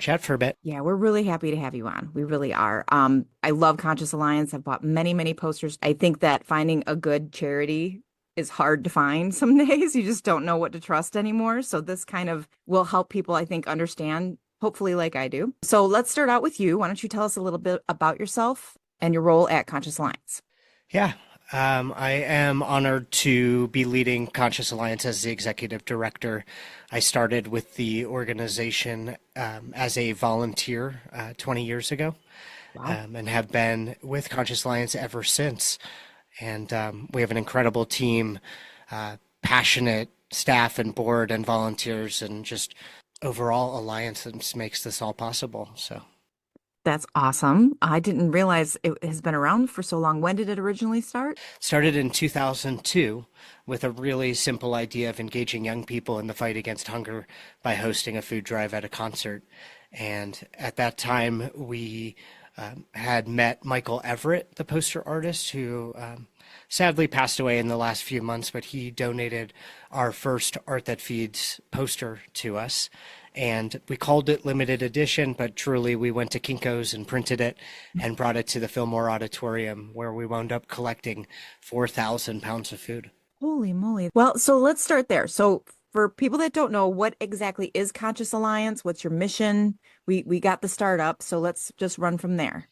chat for a bit. Yeah, we're really happy to have you on. We really are. I love Conscious Alliance. I've bought many posters. I think that finding a good charity is hard to find some days. You just don't know what to trust anymore. So this kind of will help people, I think, understand, hopefully like I do. So let's start out with you. Why don't you tell us a little bit about yourself and your role at Conscious Alliance? Yeah, I am honored to be leading Conscious Alliance as the executive director. I started with the organization as a volunteer 20 years ago. Wow. And have been with Conscious Alliance ever since. And we have an incredible team, passionate staff and board and volunteers, and just overall alliance that makes this all possible. So That's awesome. I didn't realize it has been around for so long. When did it originally start? started in 2002 with a really simple idea of engaging young people in the fight against hunger by hosting a food drive at a concert. And at that time, we had met Michael Everett, the poster artist, who sadly passed away in the last few months, but he donated our first Art That Feeds poster to us. And we called it limited edition, but truly we went to Kinko's and printed it and brought it to the Fillmore Auditorium, where we wound up collecting 4,000 pounds of food. Holy moly. Well, so let's start there. So for people that don't know, what exactly is Conscious Alliance? What's your mission? We got the startup, so let's just run from there.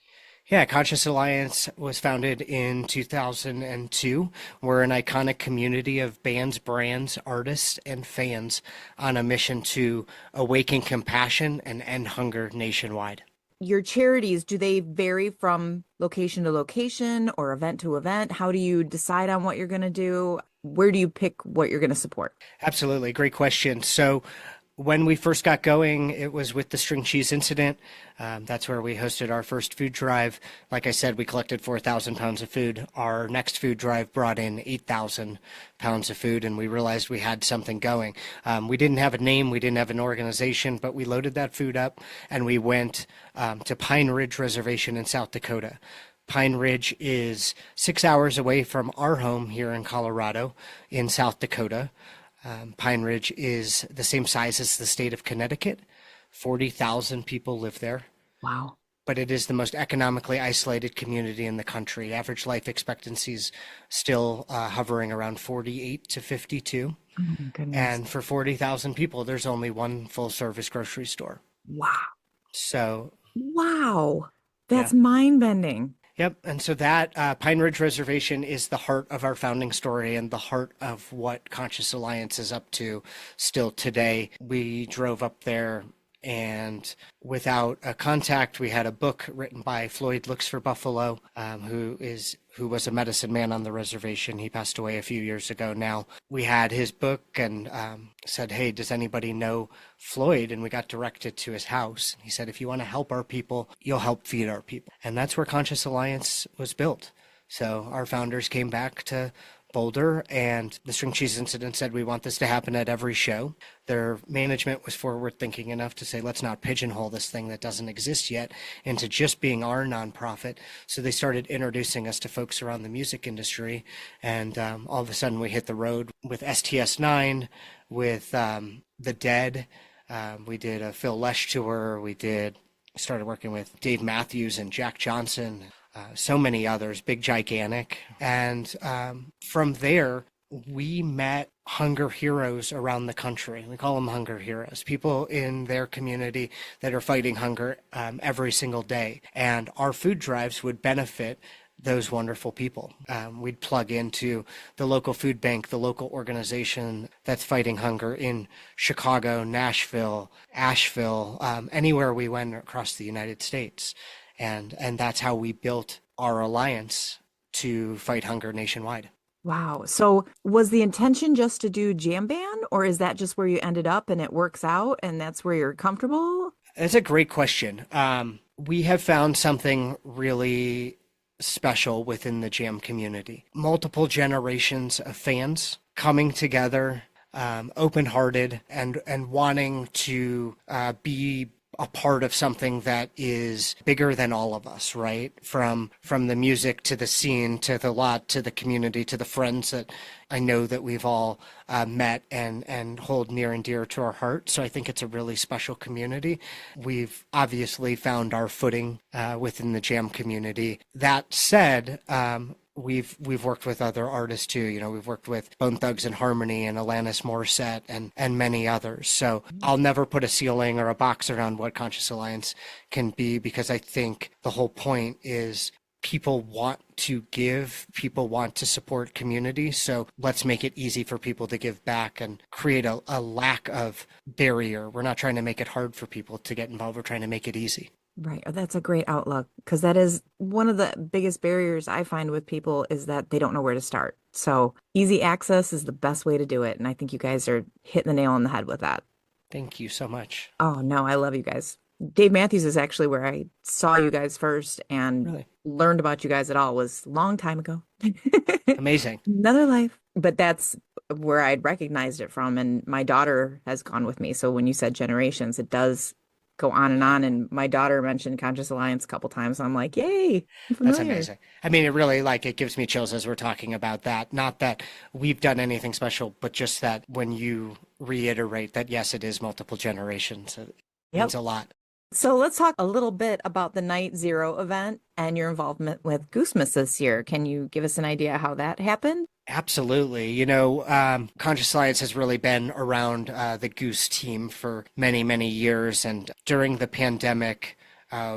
Yeah, Conscious Alliance was founded in 2002. We're an iconic community of bands, brands, artists, and fans on a mission to awaken compassion and end hunger nationwide. Your charities, do they vary from location to location or event to event? How do you decide on what you're going to do? Where do you pick what you're going to support? Absolutely. Great question. So when we first got going, it was with the string cheese incident. That's where we hosted our first food drive. Like I said, we collected 4,000 pounds of food. Our next food drive brought in 8,000 pounds of food, and we realized we had something going. We didn't have a name, we didn't have an organization, but we loaded that food up and we went to Pine Ridge Reservation in South Dakota. Pine Ridge is 6 hours away from our home here in Colorado in South Dakota. Pine Ridge is the same size as the state of Connecticut. 40,000 people live there. Wow. But it is the most economically isolated community in the country. Average life expectancy is still hovering around 48 to 52. Oh my goodness. And for 40,000 people, there's only one full service grocery store. Wow. So, Wow. That's mind-bending. yep. And so that Pine Ridge Reservation is the heart of our founding story and the heart of what Conscious Alliance is up to still today. We drove up there And without a contact, we had a book written by Floyd Looks for Buffalo, who was a medicine man on the reservation. He passed away a few years ago now. We had his book and said, hey, does anybody know Floyd? And we got directed to his house. He said, if you want to help our people, you'll help feed our people. And that's where Conscious Alliance was built. So our founders came back to Boulder, and the string cheese incident said, we want this to happen at every show. Their management was forward thinking enough to say, let's not pigeonhole this thing that doesn't exist yet into just being our nonprofit. So they started introducing us to folks around the music industry. And all of a sudden we hit the road with STS9, with The Dead. We did a Phil Lesh tour. Started working with Dave Matthews and Jack Johnson. So many others, Big Gigantic. And from there, we met hunger heroes around the country. We call them hunger heroes, people in their community that are fighting hunger every single day. And our food drives would benefit those wonderful people. We'd plug into the local food bank, the local organization that's fighting hunger in Chicago, Nashville, Asheville, anywhere we went across the United States. And that's how we built our alliance to fight hunger nationwide. Wow. So was the intention just to do jam band, or is that just where you ended up and it works out and that's where you're comfortable? That's a great question. We have found something really special within the jam community. Multiple generations of fans coming together, open-hearted and wanting to be a part of something that is bigger than all of us, right? From the music to the scene to the lot to the community to the friends that I know that we've all met and hold near and dear to our heart. So I think it's a really special community. We've obviously found our footing within the jam community. That said, we've worked with other artists too. You know, we've worked with Bone Thugs and Harmony and Alanis Morissette and many others. So I'll never put a ceiling or a box around what Conscious Alliance can be, because I think the whole point is people want to give, people want to support community. So let's make it easy for people to give back and create a lack of barrier. We're not trying to make it hard for people to get involved. We're trying to make it easy. Right. Oh, that's a great outlook, because that is one of the biggest barriers I find with people is that they don't know where to start. So easy access is the best way to do it. And I think you guys are hitting the nail on the head with that. Thank you so much. Oh, no, I love you guys. Dave Matthews is actually where I saw you guys first and Really? learned about you guys at all. Was a long time ago. Amazing. Another life. But that's where I'd recognized it from. And my daughter has gone with me. So when you said generations, it does go on. And my daughter mentioned Conscious Alliance a couple times. I'm like, yay. That's amazing. I mean, it really, it gives me chills as we're talking about that. Not that we've done anything special, but just that when you reiterate that, yes, it is multiple generations, it means a lot. So let's talk a little bit about the Nite Zero event and your involvement with Goosemas this year. Can you give us an idea how that happened? Absolutely. You know, Conscious Alliance has really been around the Goose team for many, many years. And during the pandemic,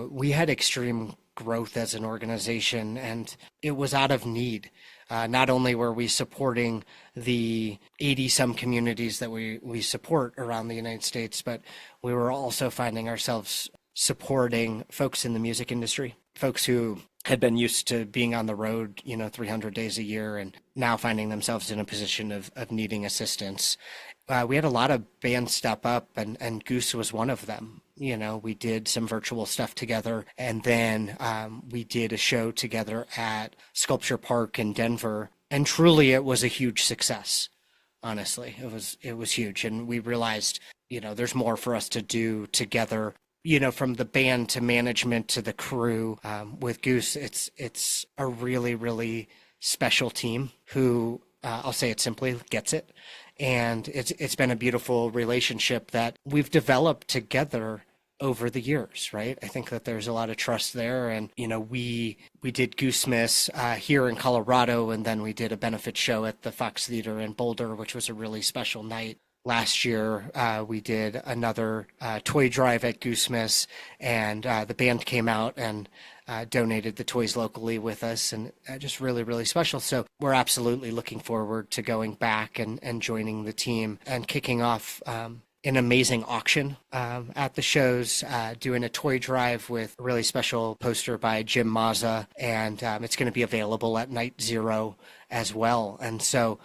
we had extreme growth as an organization, and it was out of need. Not only were we supporting the 80-some communities that we support around the United States, but we were also finding ourselves supporting folks in the music industry, folks who had been used to being on the road, 300 days a year, and now finding themselves in a position of needing assistance. We had a lot of bands step up, and Goose was one of them. We did some virtual stuff together, and then we did a show together at Sculpture Park in Denver, and truly it was a huge success. Honestly, it was huge, and we realized, there's more for us to do together. From the band to management to the crew, with Goose, it's a really, really special team who, I'll say it simply, gets it. And it's been a beautiful relationship that we've developed together over the years, right? I think that there's a lot of trust there. And, we did Goosemas here in Colorado, and then we did a benefit show at the Fox Theater in Boulder, which was a really special night. Last year, we did another toy drive at Goosemas, and the band came out and donated the toys locally with us, and just really, really special. So we're absolutely looking forward to going back and joining the team and kicking off an amazing auction at the shows, doing a toy drive with a really special poster by Jim Mazza, and it's going to be available at Nite Zero as well. And so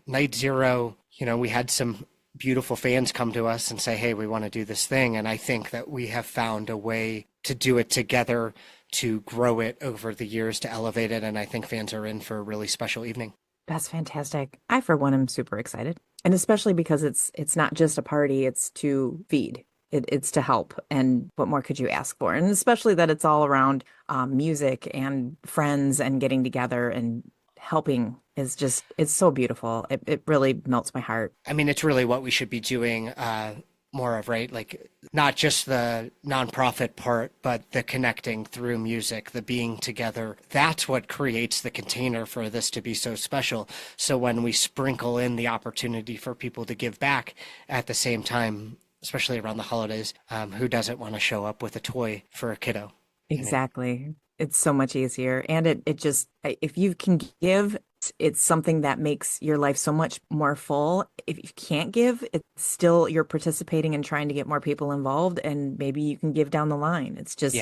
Nite Zero, we had some beautiful fans come to us and say, hey, we want to do this thing. And I think that we have found a way to do it together, to grow it over the years, to elevate it. And I think fans are in for a really special evening. That's fantastic. I, for one, am super excited. And especially because it's not just a party, it's to feed. It's to help. And what more could you ask for? And especially that it's all around music and friends and getting together and helping is just, it's so beautiful. It really melts my heart. I mean, it's really what we should be doing more of, right? Like not just the nonprofit part, but the connecting through music, the being together. That's what creates the container for this to be so special. So when we sprinkle in the opportunity for people to give back at the same time, especially around the holidays, who doesn't want to show up with a toy for a kiddo? Exactly. It's so much easier. And it just, if you can give, it's something that makes your life so much more full. If you can't give, it's still, you're participating and trying to get more people involved, and maybe you can give down the line. It's just,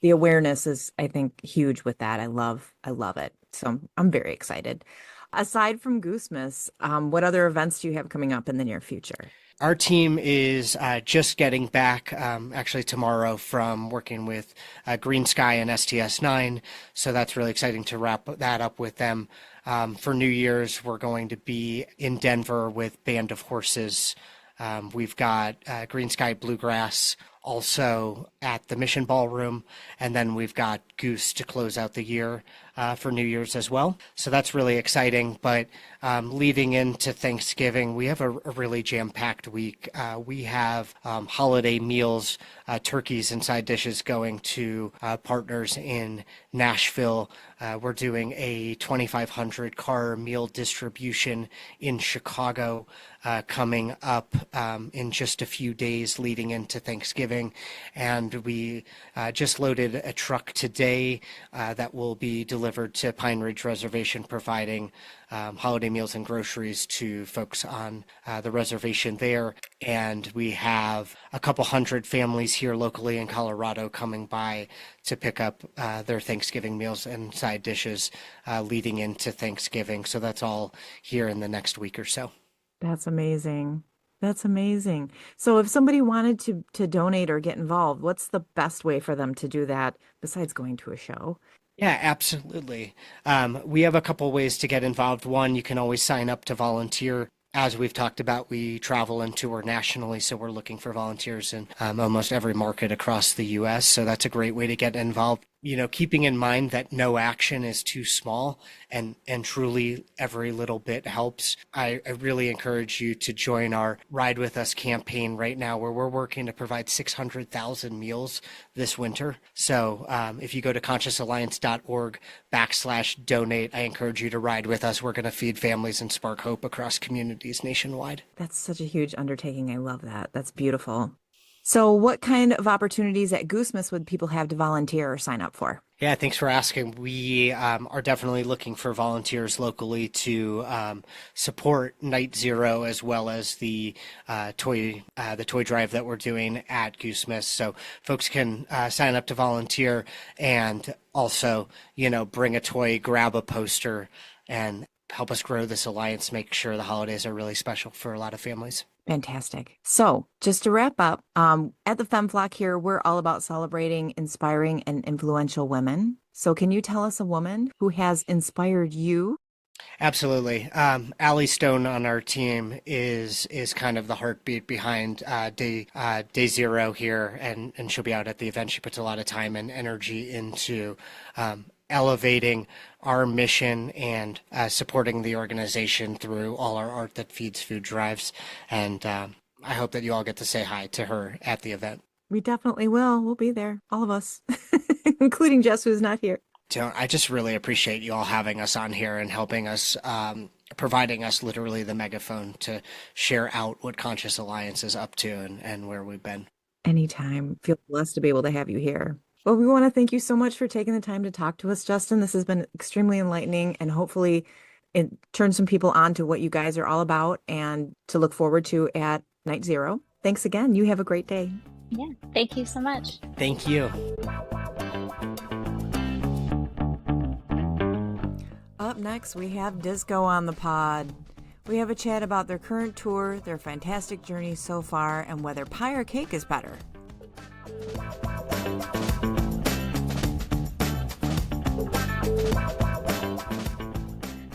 the awareness is, I think, huge with that. I love it. So I'm very excited. Aside from Goosemas, what other events do you have coming up in the near future? Our team is just getting back actually tomorrow from working with Green Sky and STS9. So that's really exciting to wrap that up with them. For New Year's, we're going to be in Denver with Band of Horses. We've got Green Sky Bluegrass also at the Mission Ballroom. And then we've got Goose to close out the year for New Year's as well. So that's really exciting. But leading into Thanksgiving, we have a really jam-packed week. We have holiday meals, turkeys and side dishes going to partners in Nashville. We're doing a 2,500 car meal distribution in Chicago coming up in just a few days leading into Thanksgiving. And we just loaded a truck today that will be delivered to Pine Ridge Reservation, providing holiday meals and groceries to folks on the reservation there. And we have a couple hundred families here locally in Colorado coming by to pick up their Thanksgiving meals and side dishes leading into Thanksgiving. So that's all here in the next week or so. That's amazing. That's amazing. So if somebody wanted to donate or get involved, what's the best way for them to do that besides going to a show? Yeah, absolutely. We have a couple ways to get involved. One, you can always sign up to volunteer. As we've talked about, we travel and tour nationally, so we're looking for volunteers in almost every market across the U.S., so that's a great way to get involved. Keeping in mind that no action is too small, and truly every little bit helps. I really encourage you to join our Ride With Us campaign right now, where we're working to provide 600,000 meals this winter. So if you go to consciousalliance.org/donate, I encourage you to ride with us. We're going to feed families and spark hope across communities nationwide. That's such a huge undertaking. I love that. That's beautiful. So what kind of opportunities at Goosemas would people have to volunteer or sign up for? Yeah, thanks for asking. We are definitely looking for volunteers locally to support Nite Zero, as well as the toy drive that we're doing at Goosemas. So folks can sign up to volunteer, and also, bring a toy, grab a poster, and help us grow this alliance, make sure the holidays are really special for a lot of families. Fantastic. So just to wrap up, at the Femme Flock here, we're all about celebrating inspiring and influential women. So can you tell us a woman who has inspired you? Absolutely. Allie Stone on our team is kind of the heartbeat behind Day Zero here, and she'll be out at the event. She puts a lot of time and energy into elevating our mission and supporting the organization through all our art that feeds food drives. And I hope that you all get to say hi to her at the event. We definitely will. We'll be there, all of us, including Jess, who's not here. I just really appreciate you all having us on here and helping us, providing us literally the megaphone to share out what Conscious Alliance is up to and where we've been. Anytime. Feel blessed to be able to have you here. Well, we want to thank you so much for taking the time to talk to us, Justin. This has been extremely enlightening, and hopefully it turns some people on to what you guys are all about and to look forward to at Nite Zero. Thanks again. You have a great day. Yeah, thank you so much. Thank you. Up next, we have Dizgo on the pod. We have a chat about their current tour, their fantastic journey so far, and whether pie or cake is better.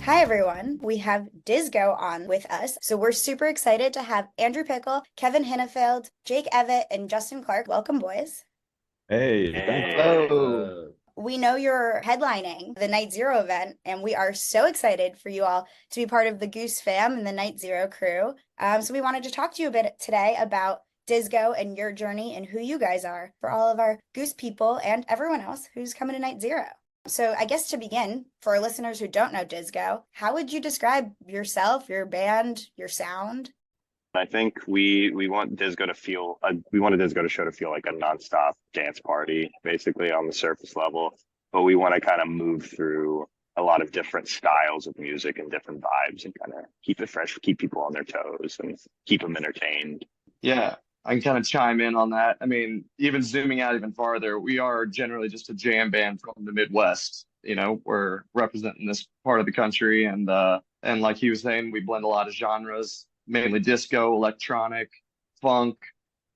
Hi, everyone. We have Dizgo on with us. So we're super excited to have Andrew Pickle, Kevin Hinnefeld, Jake Evett, and Justin Clark. Welcome, boys. Hey, Hello. We know you're headlining the Nite Zero event, and we are so excited for you all to be part of the Goose fam and the Nite Zero crew. So we wanted to talk to you a bit today about Dizgo and your journey and who you guys are for all of our Goose people and everyone else who's coming to Nite Zero. So I guess to begin, for our listeners who don't know Dizgo, how would you describe yourself, your band, your sound? I think we want Dizgo to feel we wanted Dizgo to show to feel like a nonstop dance party, basically on the surface level. But we want to kind of move through a lot of different styles of music and different vibes and kind of keep it fresh, keep people on their toes and keep them entertained. Yeah, I can kind of chime in on that. I mean, even zooming out even farther, we are generally just a jam band from the Midwest. You know, we're representing this part of the country, and like he was saying, we blend a lot of genres, mainly disco, electronic, funk.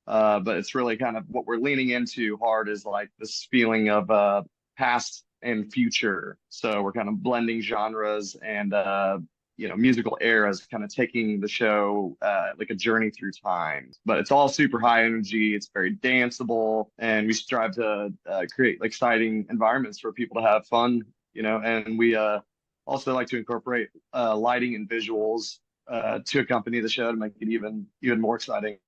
But it's really kind of what we're leaning into hard is like this feeling of past and future. So we're kind of blending genres and musical eras, kind of taking the show like a journey through time. But it's all super high energy. It's very danceable, and we strive to create exciting environments for people to have fun. And we also like to incorporate lighting and visuals to accompany the show to make it even more exciting.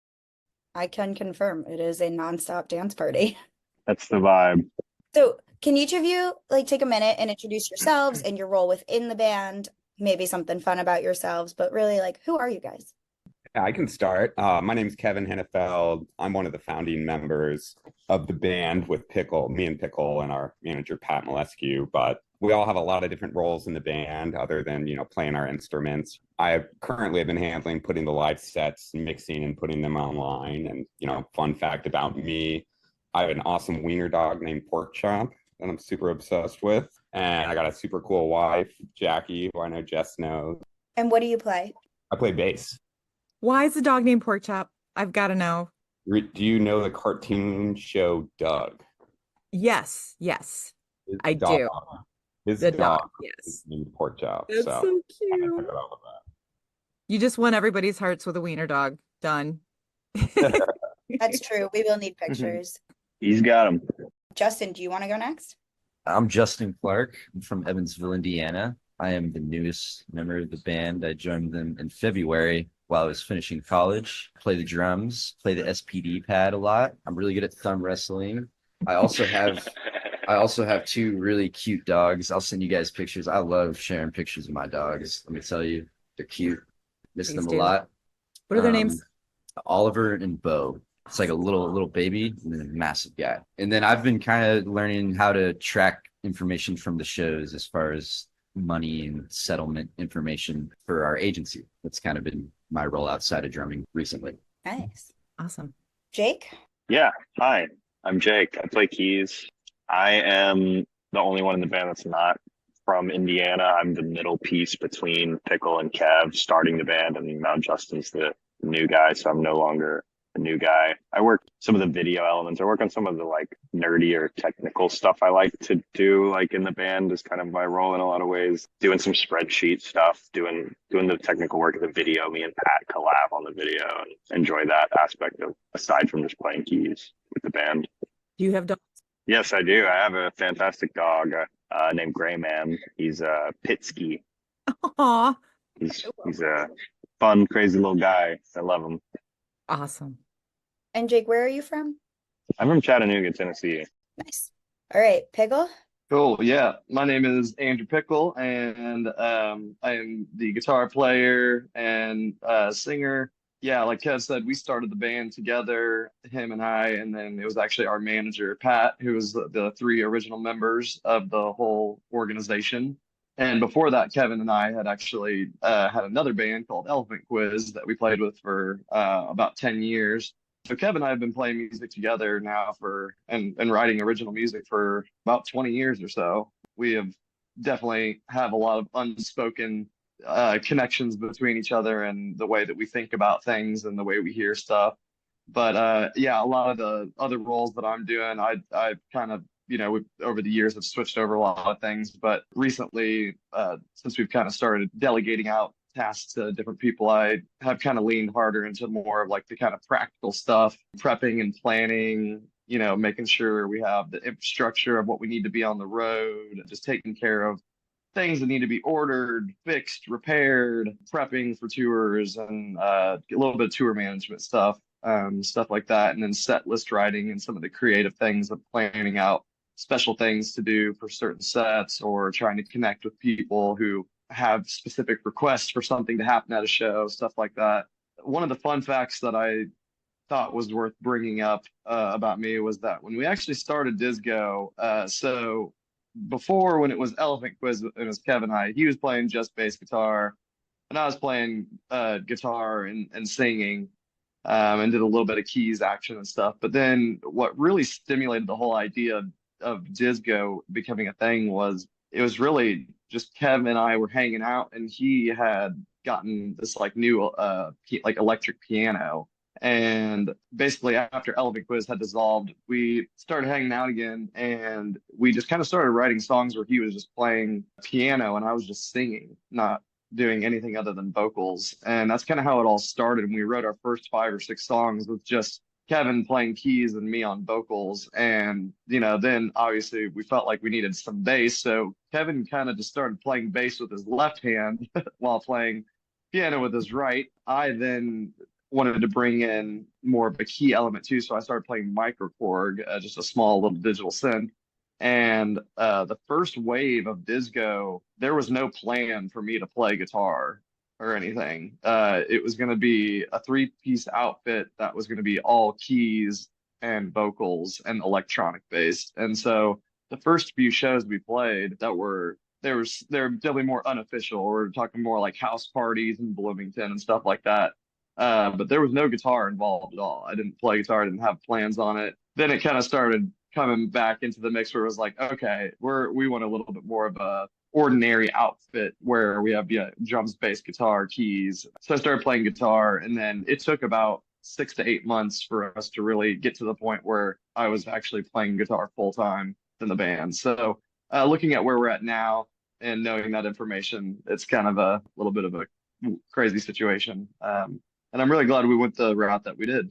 I can confirm it is a nonstop dance party. That's the vibe. So can each of you take a minute and introduce yourselves and your role within the band? Maybe something fun about yourselves, but really who are you guys? Yeah, I can start. My name's Kevin Hinnefeld. I'm one of the founding members of the band with Pickle, me and Pickle and our manager, Pat Molescu. But we all have a lot of different roles in the band other than, playing our instruments. I currently have been handling putting the live sets, mixing and putting them online. And, fun fact about me, I have an awesome wiener dog named Pork Chop that I'm super obsessed with. And I got a super cool wife, Jackie, who I know Jess knows. And what do you play? I play bass. Why is the dog named Pork Chop? I've got to know. Do you know the cartoon show Doug? Yes. I do. His the dog yes. is named Pork Chop. That's so cute. You just won everybody's hearts with a wiener dog. Done. That's true. We will need pictures. He's got him. Justin, do you want to go next? I'm Justin Clark. I'm from Evansville, Indiana. I am the newest member of the band. I joined them in February while I was finishing college. Play the drums, play the SPD pad a lot. I'm really good at thumb wrestling. I also have two really cute dogs. I'll send you guys pictures. I love sharing pictures of my dogs. Let me tell you, they're cute. Miss them a lot. What are their names? Oliver and Bo. It's like a little baby and then a massive guy. And then I've been kind of learning how to track information from the shows as far as money and settlement information for our agency. That's kind of been my role outside of drumming recently. Nice. Awesome. Jake? Yeah. Hi, I'm Jake. I play keys. I am the only one in the band that's not from Indiana. I'm the middle piece between Pickle and Kev starting the band, and now Justin's the new guy, so I'm no longer a new guy. I work some of the video elements. I work on some of the nerdy or technical stuff I like to do in the band is kind of my role in a lot of ways. Doing some spreadsheet stuff, doing the technical work of the video. Me and Pat collab on the video and enjoy that aspect of aside from just playing keys with the band. Do you have dogs? Yes, I do. I have a fantastic dog named Gray Man. He's a Pitsky. Aw. He's a fun, crazy little guy. I love him. Awesome. And Jake, where are you from? I'm from Chattanooga, Tennessee. Nice. All right, Pickle? Cool. Yeah. My name is Andrew Pickle, and I am the guitar player and singer. Yeah, like Kev said, we started the band together, him and I, and then it was actually our manager, Pat, who was the three original members of the whole organization. And before that, Kevin and I had actually had another band called Elephant Quiz that we played with for about 10 years. So Kevin and I have been playing music together now and writing original music for about 20 years or so. We have definitely have a lot of unspoken connections between each other and the way that we think about things and the way we hear stuff. But yeah, a lot of the other roles that I'm doing, I kind of, over the years have switched over a lot of things. But recently, since we've kind of started delegating out tasks to different people, I have kind of leaned harder into more of like the kind of practical stuff, prepping and planning, making sure we have the infrastructure of what we need to be on the road, just taking care of things that need to be ordered, fixed, repaired, prepping for tours, and a little bit of tour management stuff, stuff like that. And then set list writing and some of the creative things of planning out special things to do for certain sets, or trying to connect with people who have specific requests for something to happen at a show, stuff like that. One of the fun facts that I thought was worth bringing up about me was that when we actually started Dizgo, so before, when it was Elephant Quiz and it was Kevin and I, he was playing just bass guitar and I was playing guitar and singing, and did a little bit of keys action and stuff. But then what really stimulated the whole idea of Dizgo becoming a thing was it was really just Kevin and I were hanging out, and he had gotten this like new like electric piano. And basically, after Elephant Quiz had dissolved, we started hanging out again, and we just kind of started writing songs where he was just playing piano and I was just singing, not doing anything other than vocals. And that's kind of how it all started. And we wrote our first 5 or 6 songs with just Kevin playing keys and me on vocals. And, then obviously we felt like we needed some bass. So Kevin kind of just started playing bass with his left hand while playing piano with his right. I then wanted to bring in more of a key element too. So I started playing microKORG, just a small little digital synth. And the first wave of Dizgo, there was no plan for me to play guitar or anything. It was going to be a 3-piece outfit that was going to be all keys and vocals and electronic based. And so the first few shows we played they're definitely more unofficial. We're talking more like house parties in Bloomington and stuff like that. But there was no guitar involved at all. I didn't play guitar, I didn't have plans on it. Then it kind of started coming back into the mix where it was like, okay, we want a little bit more of a ordinary outfit where we have drums, bass, guitar, keys. So I started playing guitar, and then it took about 6 to 8 months for us to really get to the point where I was actually playing guitar full time in the band. So looking at where we're at now and knowing that information, it's kind of a little bit of a crazy situation. And I'm really glad we went the route that we did.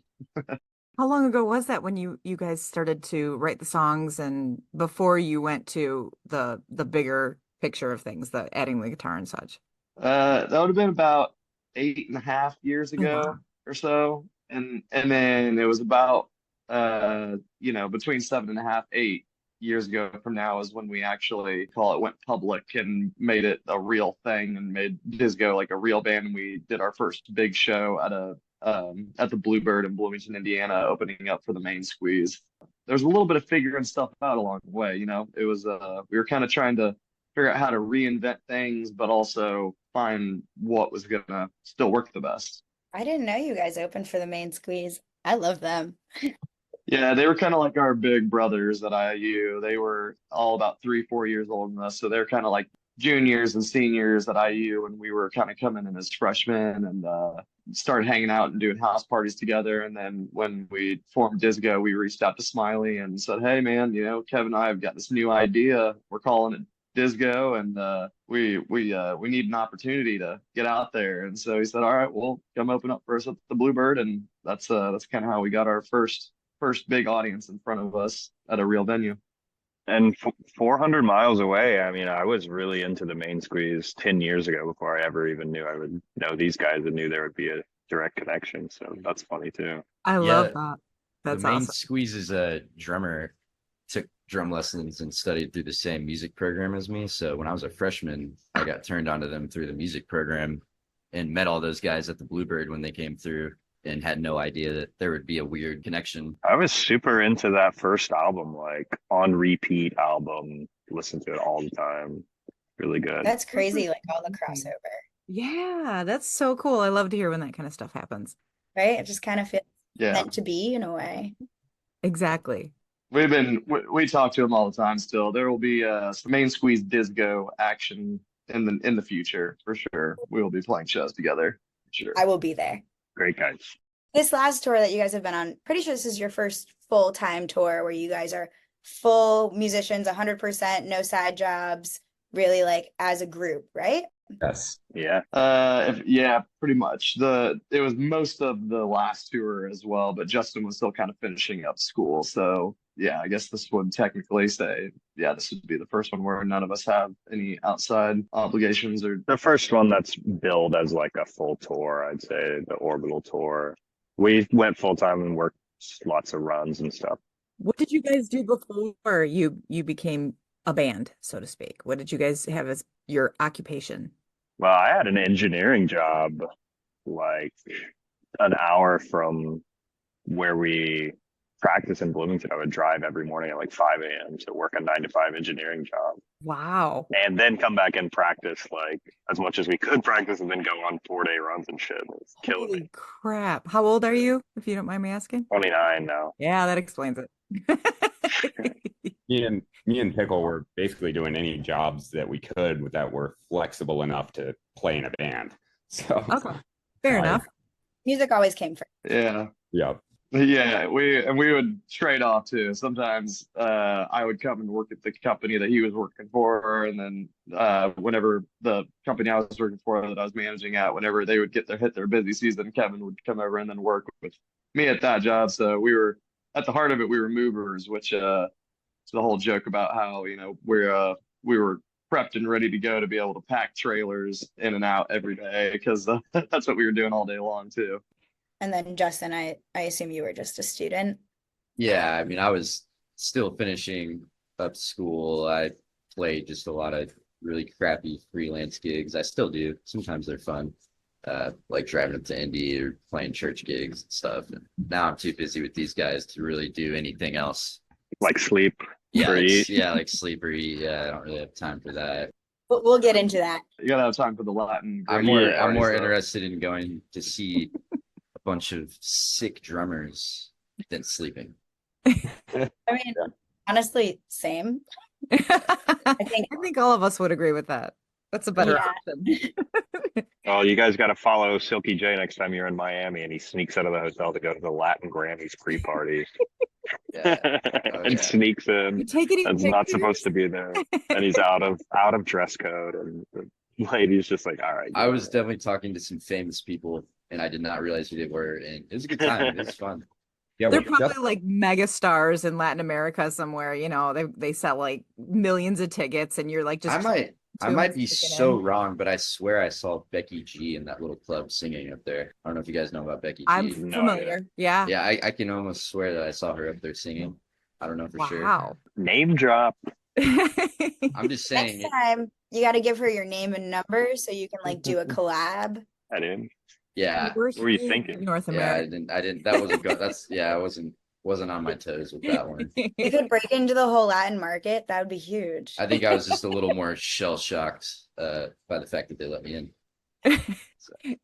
How long ago was that when you guys started to write the songs, and before you went to the bigger picture of things, the adding the guitar and such? That would have been about 8.5 years ago. Wow. Or so. And then it was about between 7.5, 8 years ago from now is when we actually went public and made it a real thing and made Dizgo like a real band. And we did our first big show at the Bluebird in Bloomington, Indiana, opening up for the Main Squeeze. There's a little bit of figuring stuff out along the way. It was we were kind of trying to figure out how to reinvent things, but also find what was gonna still work the best. I didn't know you guys opened for the Main Squeeze. I love them. Yeah, they were kind of like our big brothers at IU. They were all about 3-4 years older than us, so they're kind of like juniors and seniors at IU, and we were kind of coming in as freshmen and started hanging out and doing house parties together. And then when we formed Dizgo, we reached out to Smiley and said, "Hey, man, Kevin and I have got this new idea. We're calling it Dizgo, and we need an opportunity to get out there." And so he said, "All right, well, come open up for us at the Bluebird." And that's kind of how we got our first big audience in front of us at a real venue. And 400 miles away, I mean, I was really into the Main Squeeze 10 years ago before I ever even knew I would know these guys and knew there would be a direct connection. So that's funny too. I love that. That's the Main awesome. Squeeze's a drummer, took drum lessons and studied through the same music program as me. So when I was a freshman, I got turned on to them through the music program and met all those guys at the Bluebird when they came through, and had no idea that there would be a weird connection. I was super into that first album, like on repeat album, listened to it all the time. Really good. That's crazy, like all the crossover, Yeah, that's so cool. I love to hear when that kind of stuff happens. right? It just kind of feels Yeah. meant to be in a way. Exactly. We talk to him all the time still. There will be some main squeeze Dizgo action in the future for sure. We will be playing shows together for sure. I will be there. Great guys. This last tour that you guys have been on, pretty sure this is your first full-time tour where you guys are full musicians, 100%, no side jobs, really like as a group, right? Yes. Yeah. Yeah, pretty much. It was most of the last tour as well, but Justin was still kind of finishing up school. So yeah, I guess this would technically say, yeah, this would be the first one where none of us have any outside obligations or The first one that's billed as like a full tour, I'd say, the Orbital tour. We went full time and worked lots of runs and stuff. What did you guys do before you became a band, so to speak? What did you guys have as your occupation? Well, I had an engineering job like an hour from where we practice in Bloomington. I would drive every morning at like 5 a.m. to work a 9 to 5 engineering job. Wow. And then come back and practice like as much as we could practice and then go on 4-day runs and shit. It's killing Holy me. crap. How old are you, if you don't mind me asking? 29 now. Yeah, that explains it. Me and Pickle were basically doing any jobs that we could that were flexible enough to play in a band. So Okay. Fair enough. Music always came first. yeah. yeah. Yeah, we would trade off too. Sometimes I would come and work at the company that he was working for, and then whenever the company I was working for that I was managing at, whenever they would hit their busy season, Kevin would come over and then work with me at that job. So we were at the heart of it, we were movers, which is the whole joke about how we were prepped and ready to go to be able to pack trailers in and out every day because that's what we were doing all day long too. And then Justin, I assume you were just a student. Yeah, I mean, I was still finishing up school. I played just a lot of really crappy freelance gigs. I still do. Sometimes they're fun, like driving up to Indy or playing church gigs and stuff. And now I'm too busy with these guys to really do anything else. Like sleep. Yeah, or eat. like sleep or eat. Yeah, I don't really have time for that. But we'll get into that. You gotta have time for the Latin. I'm more interested in going to see a bunch of sick drummers than sleeping. I mean, honestly, same. I think all of us would agree with that. That's a better option. Oh, you guys got to follow Silky J next time you're in Miami and he sneaks out of the hotel to go to the Latin Grammys pre-party. And sneaks in. That's not supposed to be there. And he's out of dress code, and the lady's just like, all right. I was definitely talking to some famous people and I did not realize who they were, and it was a good time. It was fun. Yeah, they're probably like mega stars in Latin America somewhere. You know, they sell like millions of tickets, and you're like, just I might be so wrong, but I swear I saw Becky G in that little club singing up there. I don't know if you guys know about Becky G. I'm familiar. Yeah. Yeah, I can almost swear that I saw her up there singing. I don't know for sure. Wow. Name drop. I'm just saying. Next time, you got to give her your name and number so you can like do a collab. I didn't. Yeah. What were you thinking? North America. Yeah, I didn't. That wasn't good. I wasn't on my toes with that one. You could break into the whole Latin market. That would be huge. I think I was just a little more shell shocked by the fact that they let me in.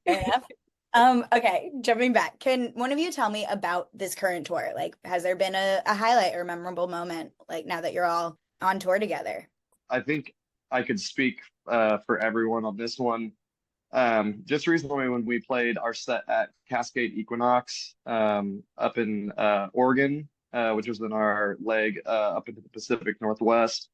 Fair enough. Okay, jumping back. Can one of you tell me about this current tour? Like, has there been a highlight or memorable moment, like now that you're all on tour together? I think I could speak for everyone on this one. Just recently when we played our set at Cascade Equinox up in Oregon, which was in our leg up into the Pacific Northwest.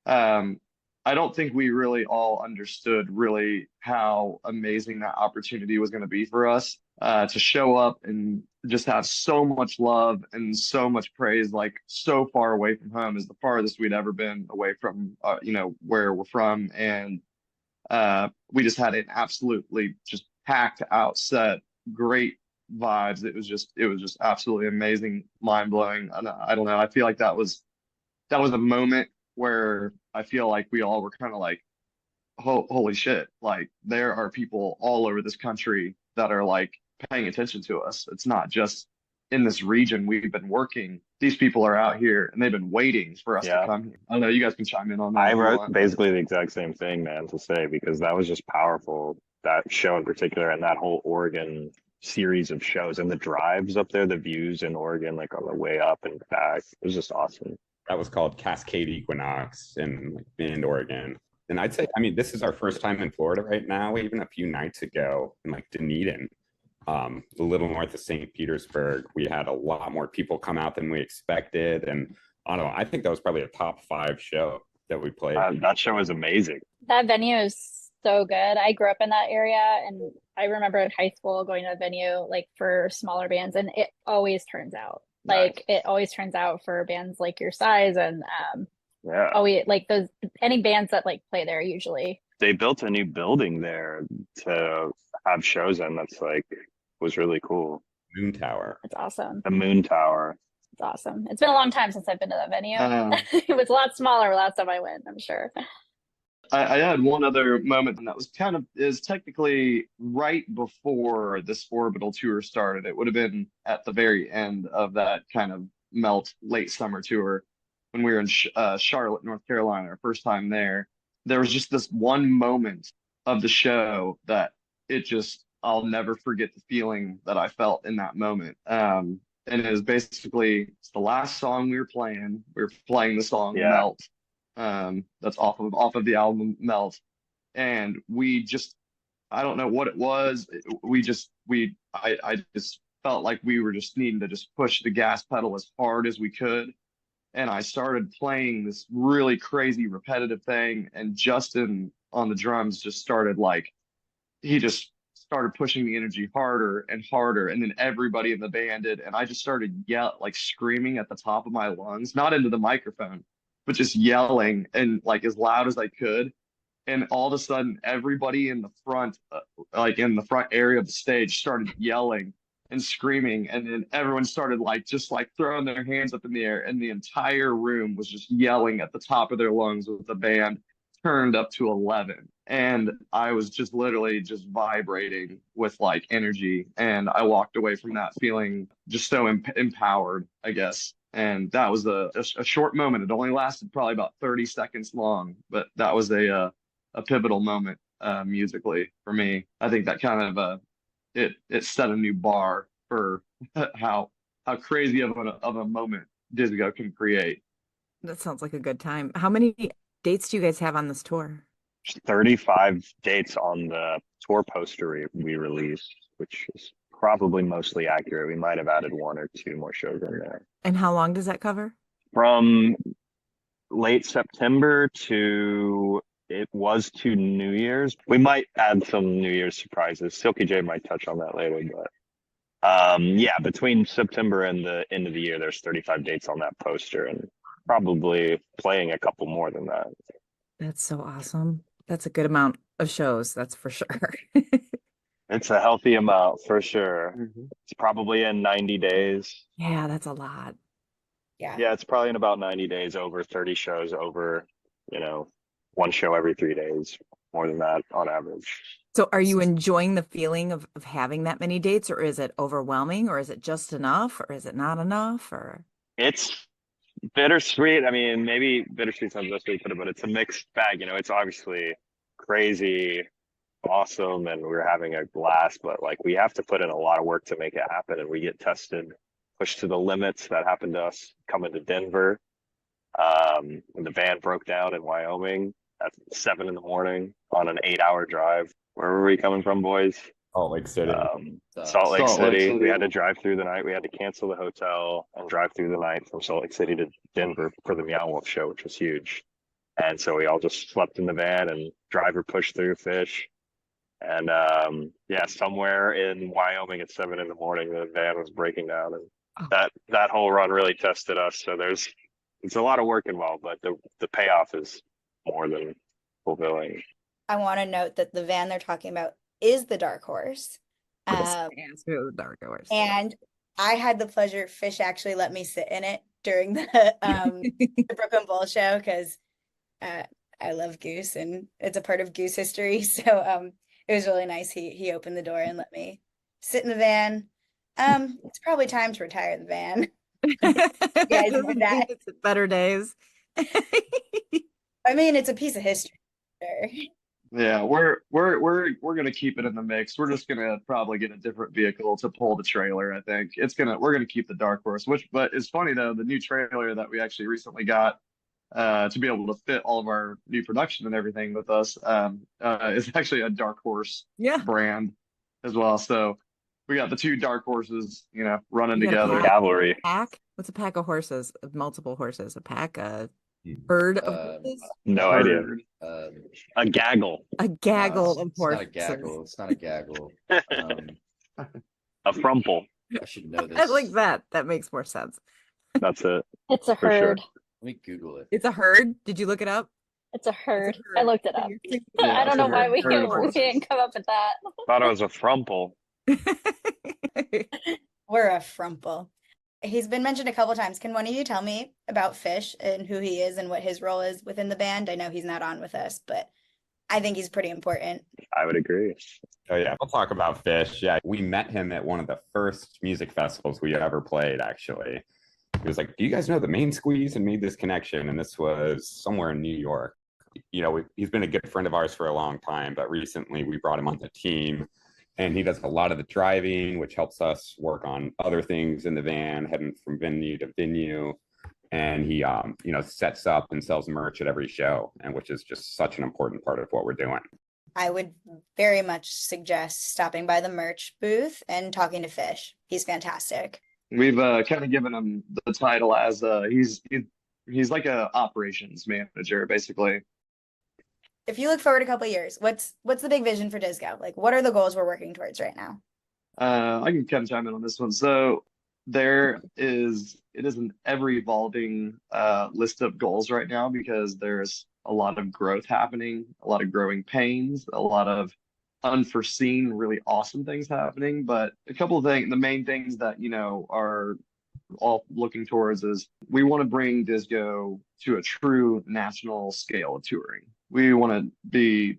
I don't think we really all understood really how amazing that opportunity was going to be for us to show up and just have so much love and so much praise, like so far away from home is the farthest we'd ever been away from, where we're from. And we just had an absolutely just packed out set, great vibes. It was just absolutely amazing, mind blowing. I don't know. I feel like that was a moment where I feel like we all were kind of like, holy shit! Like there are people all over this country that are like paying attention to us. It's not just in this region. We've been working. These people are out here and they've been waiting for us to Yeah. come here. I don't know. You guys can chime in on that. I if you wrote want. basically the exact same thing, man, to say, because that was just powerful. That show in particular, and that whole Oregon series of shows, and the drives up there, the views in Oregon, like on the way up and back, it was just awesome. That was called Cascade Equinox in like, Bend, Oregon. And I'd say, I mean, this is our first time in Florida right now. Even a few nights ago in like Dunedin, a little north of St. Petersburg, we had a lot more people come out than we expected. And I don't know, I think that was probably a top 5 show that we played. That show was amazing. That venue is so good. I grew up in that area, and I remember in high school going to a venue like for smaller bands, and it always turns out. Like it always turns out for bands like your size, and Yeah. always like those any bands that like play there usually. They built a new building there to have shows in. That's like was really cool. Moon Tower. It's awesome. The Moon Tower. It's awesome. It's been a long time since I've been to that venue. It was a lot smaller last time I went, I'm sure. I had one other moment, and that was is technically right before this Orbital tour started. It would have been at the very end of that kind of melt late summer tour when we were in Charlotte, North Carolina, our first time there. There was just this one moment of the show that I'll never forget the feeling that I felt in that moment. And it was basically, it's the last song we were playing. We were playing the song Melt. That's off of the album Melt. And I don't know what it was. I just felt like we were just needing to just push the gas pedal as hard as we could. And I started playing this really crazy repetitive thing. And Justin on the drums just started he just started pushing the energy harder and harder. And then everybody in the band did. And I just started screaming at the top of my lungs, not into the microphone, but just yelling and as loud as I could. And all of a sudden, everybody in the front, in the front area of the stage started yelling and screaming. And then everyone started throwing their hands up in the air. And the entire room was just yelling at the top of their lungs with the band turned up to 11. And I was just literally just vibrating with energy. And I walked away from that feeling just so empowered, I guess. And that was a short moment. It only lasted probably about 30 seconds long, but that was a pivotal moment musically for me. I think that kind of it set a new bar for how crazy of a moment Dizgo can create. That sounds like a good time. How many dates do you guys have on this tour? 35 dates on the tour poster we released, which is probably mostly accurate. We might have added 1 or 2 more shows in there. And how long does that cover? From late September to New Year's. We might add some New Year's surprises. Silky J might touch on that later, but between September and the end of the year, there's 35 dates on that poster, and probably playing a couple more than that. That's so awesome. That's a good amount of shows, that's for sure. It's a healthy amount for sure. Mm-hmm. It's probably in 90 days. Yeah, that's a lot. Yeah, it's probably in about 90 days, over 30 shows, over, 1 show every 3 days, more than that on average. So are you enjoying the feeling of having that many dates, or is it overwhelming, or is it just enough, or is it not enough, or? It's bittersweet. I mean, maybe bittersweet sounds the best way to put it, but it's a mixed bag. It's obviously crazy, awesome, and we're having a blast, but we have to put in a lot of work to make it happen, and we get tested, pushed to the limits. That happened to us coming to Denver when the van broke down in Wyoming at 7 a.m. on an 8-hour drive. Where were we coming from, boys? Salt Lake City. Salt Lake City. We had to drive through the night. We had to cancel the hotel and drive through the night from Salt Lake City to Denver for the Meow Wolf show, which was huge. And so we all just slept in the van, and driver pushed through Fish. And somewhere in Wyoming at 7 a.m, the van was breaking down, and that whole run really tested us. So it's a lot of work involved, but the payoff is more than fulfilling. I want to note that the van they're talking about is the Dark Horse. The Dark Horse. And I had the pleasure, Fish actually let me sit in it during the Brooklyn Bowl show, because I love Goose and it's a part of Goose history. So it was really nice. He opened the door and let me sit in the van. It's probably time to retire the band. It guys know doesn't that. mean it's better days. I mean, it's a piece of history. Sure. Yeah, we're gonna keep it in the mix. We're just gonna probably get a different vehicle to pull the trailer. I think we're gonna keep the Dark Horse. But it's funny though, the new trailer that we actually recently got to be able to fit all of our new production and everything with us is actually a Dark Horse brand as well. So we got the two Dark Horses, running You got a together. pack? Cavalry. Pack? What's a pack of horses? Multiple horses. A pack? A herd of horses? No idea. A gaggle. A gaggle No, of it's not a horses. gaggle. It's not a gaggle. A frumple. I should know this. I like that. That makes more sense. That's it. It's a For sure. herd. Let me Google it. It's a herd. Did you look it up? It's a herd. herd. I looked it up. Yeah, I don't it's know a why we herd of we horses. didn't come up with that. Thought it was a frumple. We're a frumple. He's been mentioned a couple times. Can one of you tell me about Fish and who he is and what his role is within the band? I know he's not on with us, but I think he's pretty important. I would agree. Oh yeah, we'll talk about Fish. Yeah, we met him at one of the first music festivals we ever played, actually. He was like, "Do you guys know the Main Squeeze?" and made this connection. And this was somewhere in New York. He's been a good friend of ours for a long time, but recently we brought him on the team. And he does a lot of the driving, which helps us work on other things in the van, heading from venue to venue. And he, sets up and sells merch at every show, and which is just such an important part of what we're doing. I would very much suggest stopping by the merch booth and talking to Fish. He's fantastic. We've kind of given him the title as he's like a operations manager, basically. If you look forward a couple of years, what's the big vision for Dizgo? Like, what are the goals we're working towards right now? I can kind of chime in on this one. So it is an ever evolving list of goals right now because there's a lot of growth happening, a lot of growing pains, a lot of unforeseen, really awesome things happening. But a couple of things, the main things that, are all looking towards is we want to bring Dizgo to a true national scale of touring. We want to be,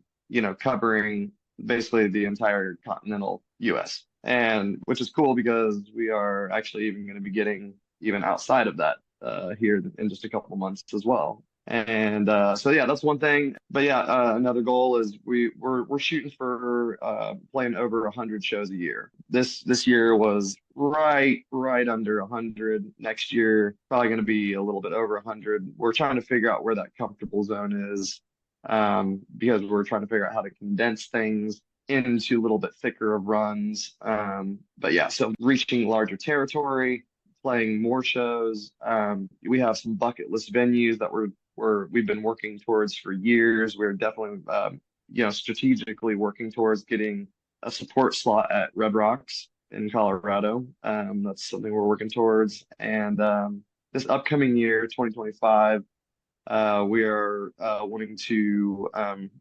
covering basically the entire continental US, and which is cool because we are actually even going to be getting even outside of that here in just a couple of months as well. And so yeah, that's one thing. But yeah, another goal is we're shooting for playing over 100 shows a year. This year was right under 100. Next year probably going to be a little bit over 100. We're trying to figure out where that comfortable zone is, because we're trying to figure out how to condense things into a little bit thicker of runs. But yeah, so reaching larger territory, playing more shows. We have some bucket list venues that we've been working towards for years. We're definitely, strategically working towards getting a support slot at Red Rocks in Colorado. That's something we're working towards. And this upcoming year, 2025, we are wanting to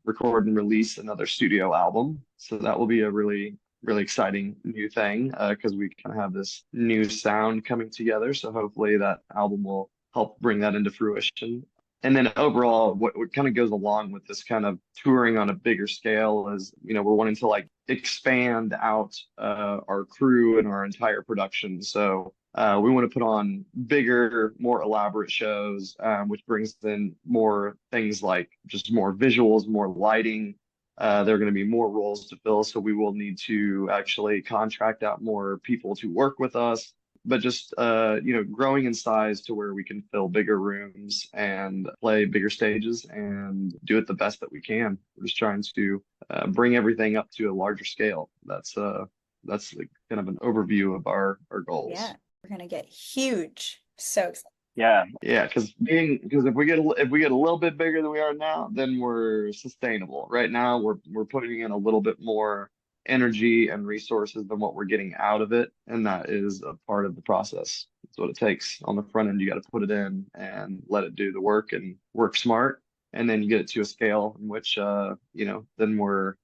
record and release another studio album. So that will be a really, really exciting new thing because we kind of have this new sound coming together. So hopefully that album will help bring that into fruition. And then overall, what kind of goes along with this kind of touring on a bigger scale is, we're wanting to like expand out our crew and our entire production. So we want to put on bigger, more elaborate shows, which brings in more things like just more visuals, more lighting. There are going to be more roles to fill, so we will need to actually contract out more people to work with us. But just growing in size to where we can fill bigger rooms and play bigger stages and do it the best that we can. We're just trying to bring everything up to a larger scale. That's like kind of an overview of our goals. Yeah, we're gonna get huge. So excited. Yeah, because if we get a little bit bigger than we are now, then we're sustainable. Right now, we're putting in a little bit more energy and resources than what we're getting out of it, and that is a part of the process. It's what it takes on the front end. You got to put it in and let it do the work and work smart, and then you get it to a scale in which then we're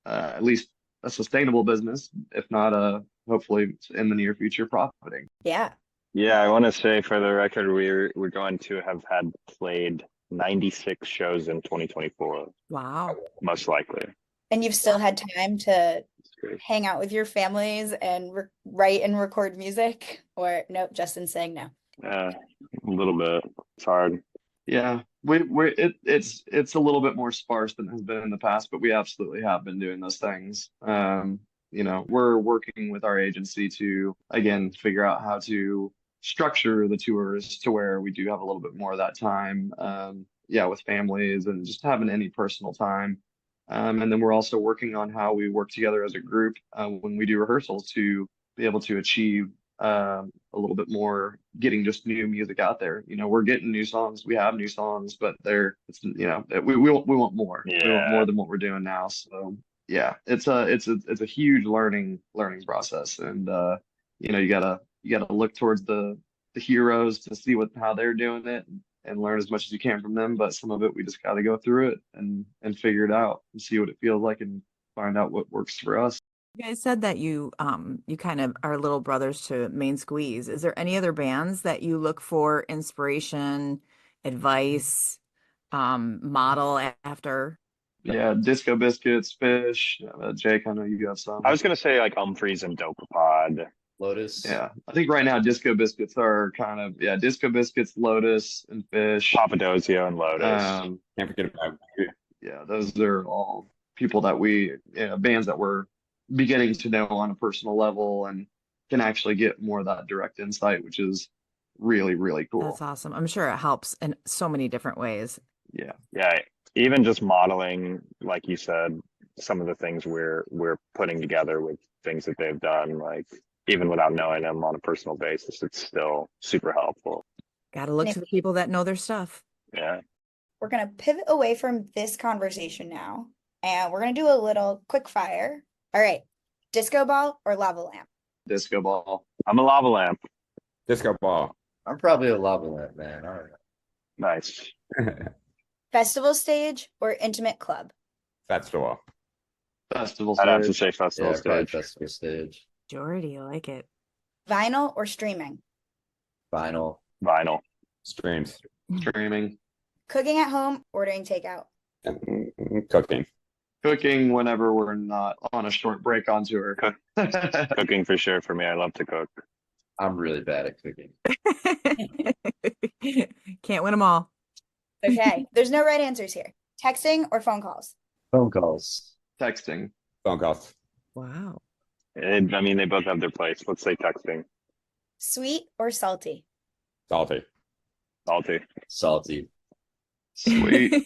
at least a sustainable business, if not hopefully in the near future profiting. Yeah. Yeah, I want to say for the record, we're going to have had played 96 shows in 2024. Wow. Most likely. And you've still had time to great. hang out with your families and write and record music? Or nope, Justin's saying no. Yeah, a little bit. It's hard. Yeah, it's a little bit more sparse than it has been in the past, but we absolutely have been doing those things. We're working with our agency to again figure out how to structure the tours to where we do have a little bit more of that time, with families and just having any personal time. And then we're also working on how we work together as a group when we do rehearsals to be able to achieve a little bit more getting just new music out there. We're getting new songs, we have new songs, but we want more. We want more than what we're doing now. So yeah, it's a huge learning process, and you gotta look towards the heroes to see how they're doing it and learn as much as you can from them. But some of it we just got to go through it and figure it out and see what it feels like and find out what works for us. You guys said that you kind of are little brothers to Main Squeeze. Is there any other bands that you look for inspiration, advice, model after? Yeah, Disco Biscuits, Fish. Jake, I know you have some. I was gonna say like Humphreys and Dopapod. Lotus. Yeah, I think right now Disco Biscuits are kind of Disco Biscuits, Lotus, and Fish. Papadosio and Lotus. Can't forget about those are all people that bands that we're beginning to know on a personal level and can actually get more of that direct insight, which is really, really cool. That's awesome. I'm sure it helps in so many different ways. Yeah. Yeah. Even just modeling, like you said, some of the things we're putting together with things that they've done, like even without knowing them on a personal basis, it's still super helpful. Got to look to the people that know their stuff. Yeah. We're going to pivot away from this conversation now, and we're going to do a little quick fire. All right. Disco ball or lava lamp? Disco ball. I'm a lava lamp. Disco ball. I'm probably a lava lamp, man. All right. Nice. Festival stage or intimate club? Festival. Festival I'd have to stage. say festival Probably stage. festival stage. Jordy, I like it. Vinyl or streaming? Vinyl. Vinyl. Streams. Streaming. Cooking at home, ordering takeout? Cooking. Cooking whenever we're not on a short break on tour. Cooking for sure for me. I love to cook. I'm really bad at cooking. Can't win them all. Okay. There's no right answers here. Texting or phone calls? Phone calls. Texting. Phone calls. Wow. I mean, they both have their place. Let's say texting. Sweet or salty? Salty. Salty. Salty. Sweet.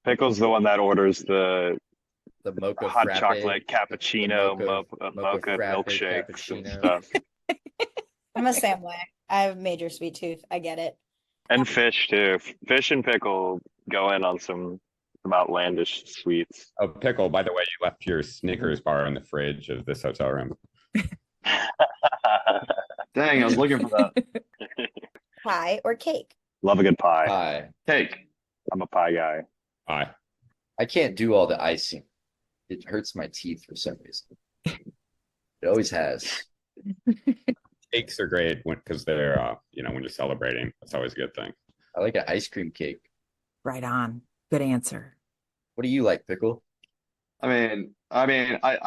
Pickle's the one that orders the mocha hot frappe, chocolate cappuccino, mocha frappe, milkshakes and cappuccino. stuff. I'm the same way. I have major sweet tooth. I get it. And fish too. Fish and pickle go in on some outlandish sweets. Oh, Pickle, by the way, you left your Snickers bar in the fridge of this hotel room. Dang, I was looking for that. Pie or cake? Love a good pie. Pie. Cake. I'm a pie guy. Pie. I can't do all the icing. It hurts my teeth for some reason. It always has. Cakes are great because they're, when you're celebrating, that's always a good thing. I like an ice cream cake. Right on. Good answer. What do you like, Pickle? I'd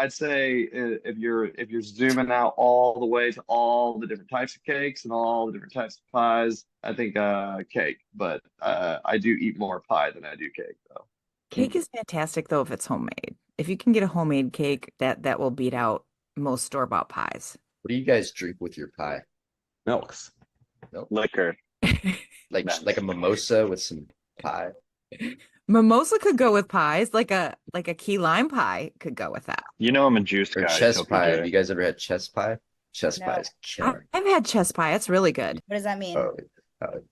say if you're zooming out all the way to all the different types of cakes and all the different types of pies, I think cake. But I do eat more pie than I do cake, though. Cake is fantastic though if it's homemade. If you can get a homemade cake, that will beat out most store-bought pies. What do you guys drink with your pie? Milks. Liquor. Like a mimosa with some pie. Mimosa could go with pies, like a key lime pie could go with that. You know I'm a juice Or guy. chess Sophie pie. J. Have you guys ever had chess pie? Chess No. pie is killer. I've had chess pie. It's really good. What does that mean? Oh,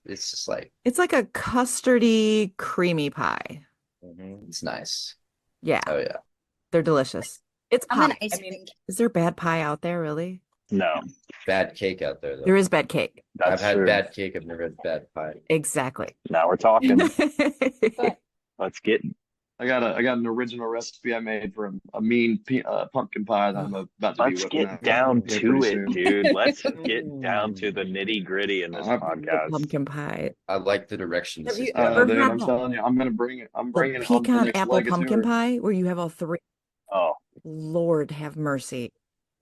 it's just like It's like a custardy, creamy pie. it's nice. Yeah, Oh yeah. they're delicious. It's I'm an pie. ice I mean, cream. is there bad pie out there, really? No, Bad cake out there though. There is bad cake. that's I've had true. bad cake. I've never had bad pie. Exactly. Now we're talking. Let's get. I got an original recipe I made for a mean pumpkin pie that I'm about to be Let's whipping get out down here to pretty it, soon. dude. Let's get down to the nitty gritty in this podcast. Pumpkin pie. I like the directions. Have you it's ever going. Dude, had I'm the- telling you, I'm gonna bring it. I'm The bringing it on the pecan next apple leg of pumpkin tour. pie where you have all three. Oh, Lord have mercy.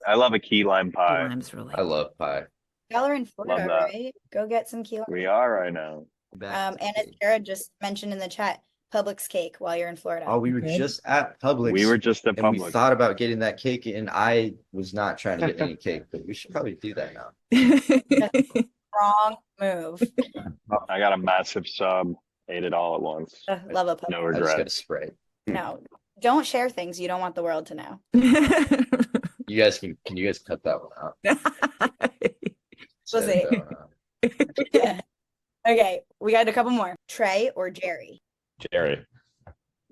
I love a key lime Key pie. lime's really I love pie. Y'all are in Florida, that. right? Go get some key lime. We are right now. And as Kara just mentioned in the chat, Publix cake while you're in Florida. Oh, we were just at Publix. We were just at and we Publix. thought about getting that cake, and I was not trying to get any cake, but we should probably do that now. Wrong move. I got a massive sub, ate it all at once. Love a Publix. No I just regret. got to spray. No, don't share things you don't want the world to know. You guys can you guys cut that one out? We'll see. Yeah. Okay, we got a couple more. Trey or Jerry? Jerry.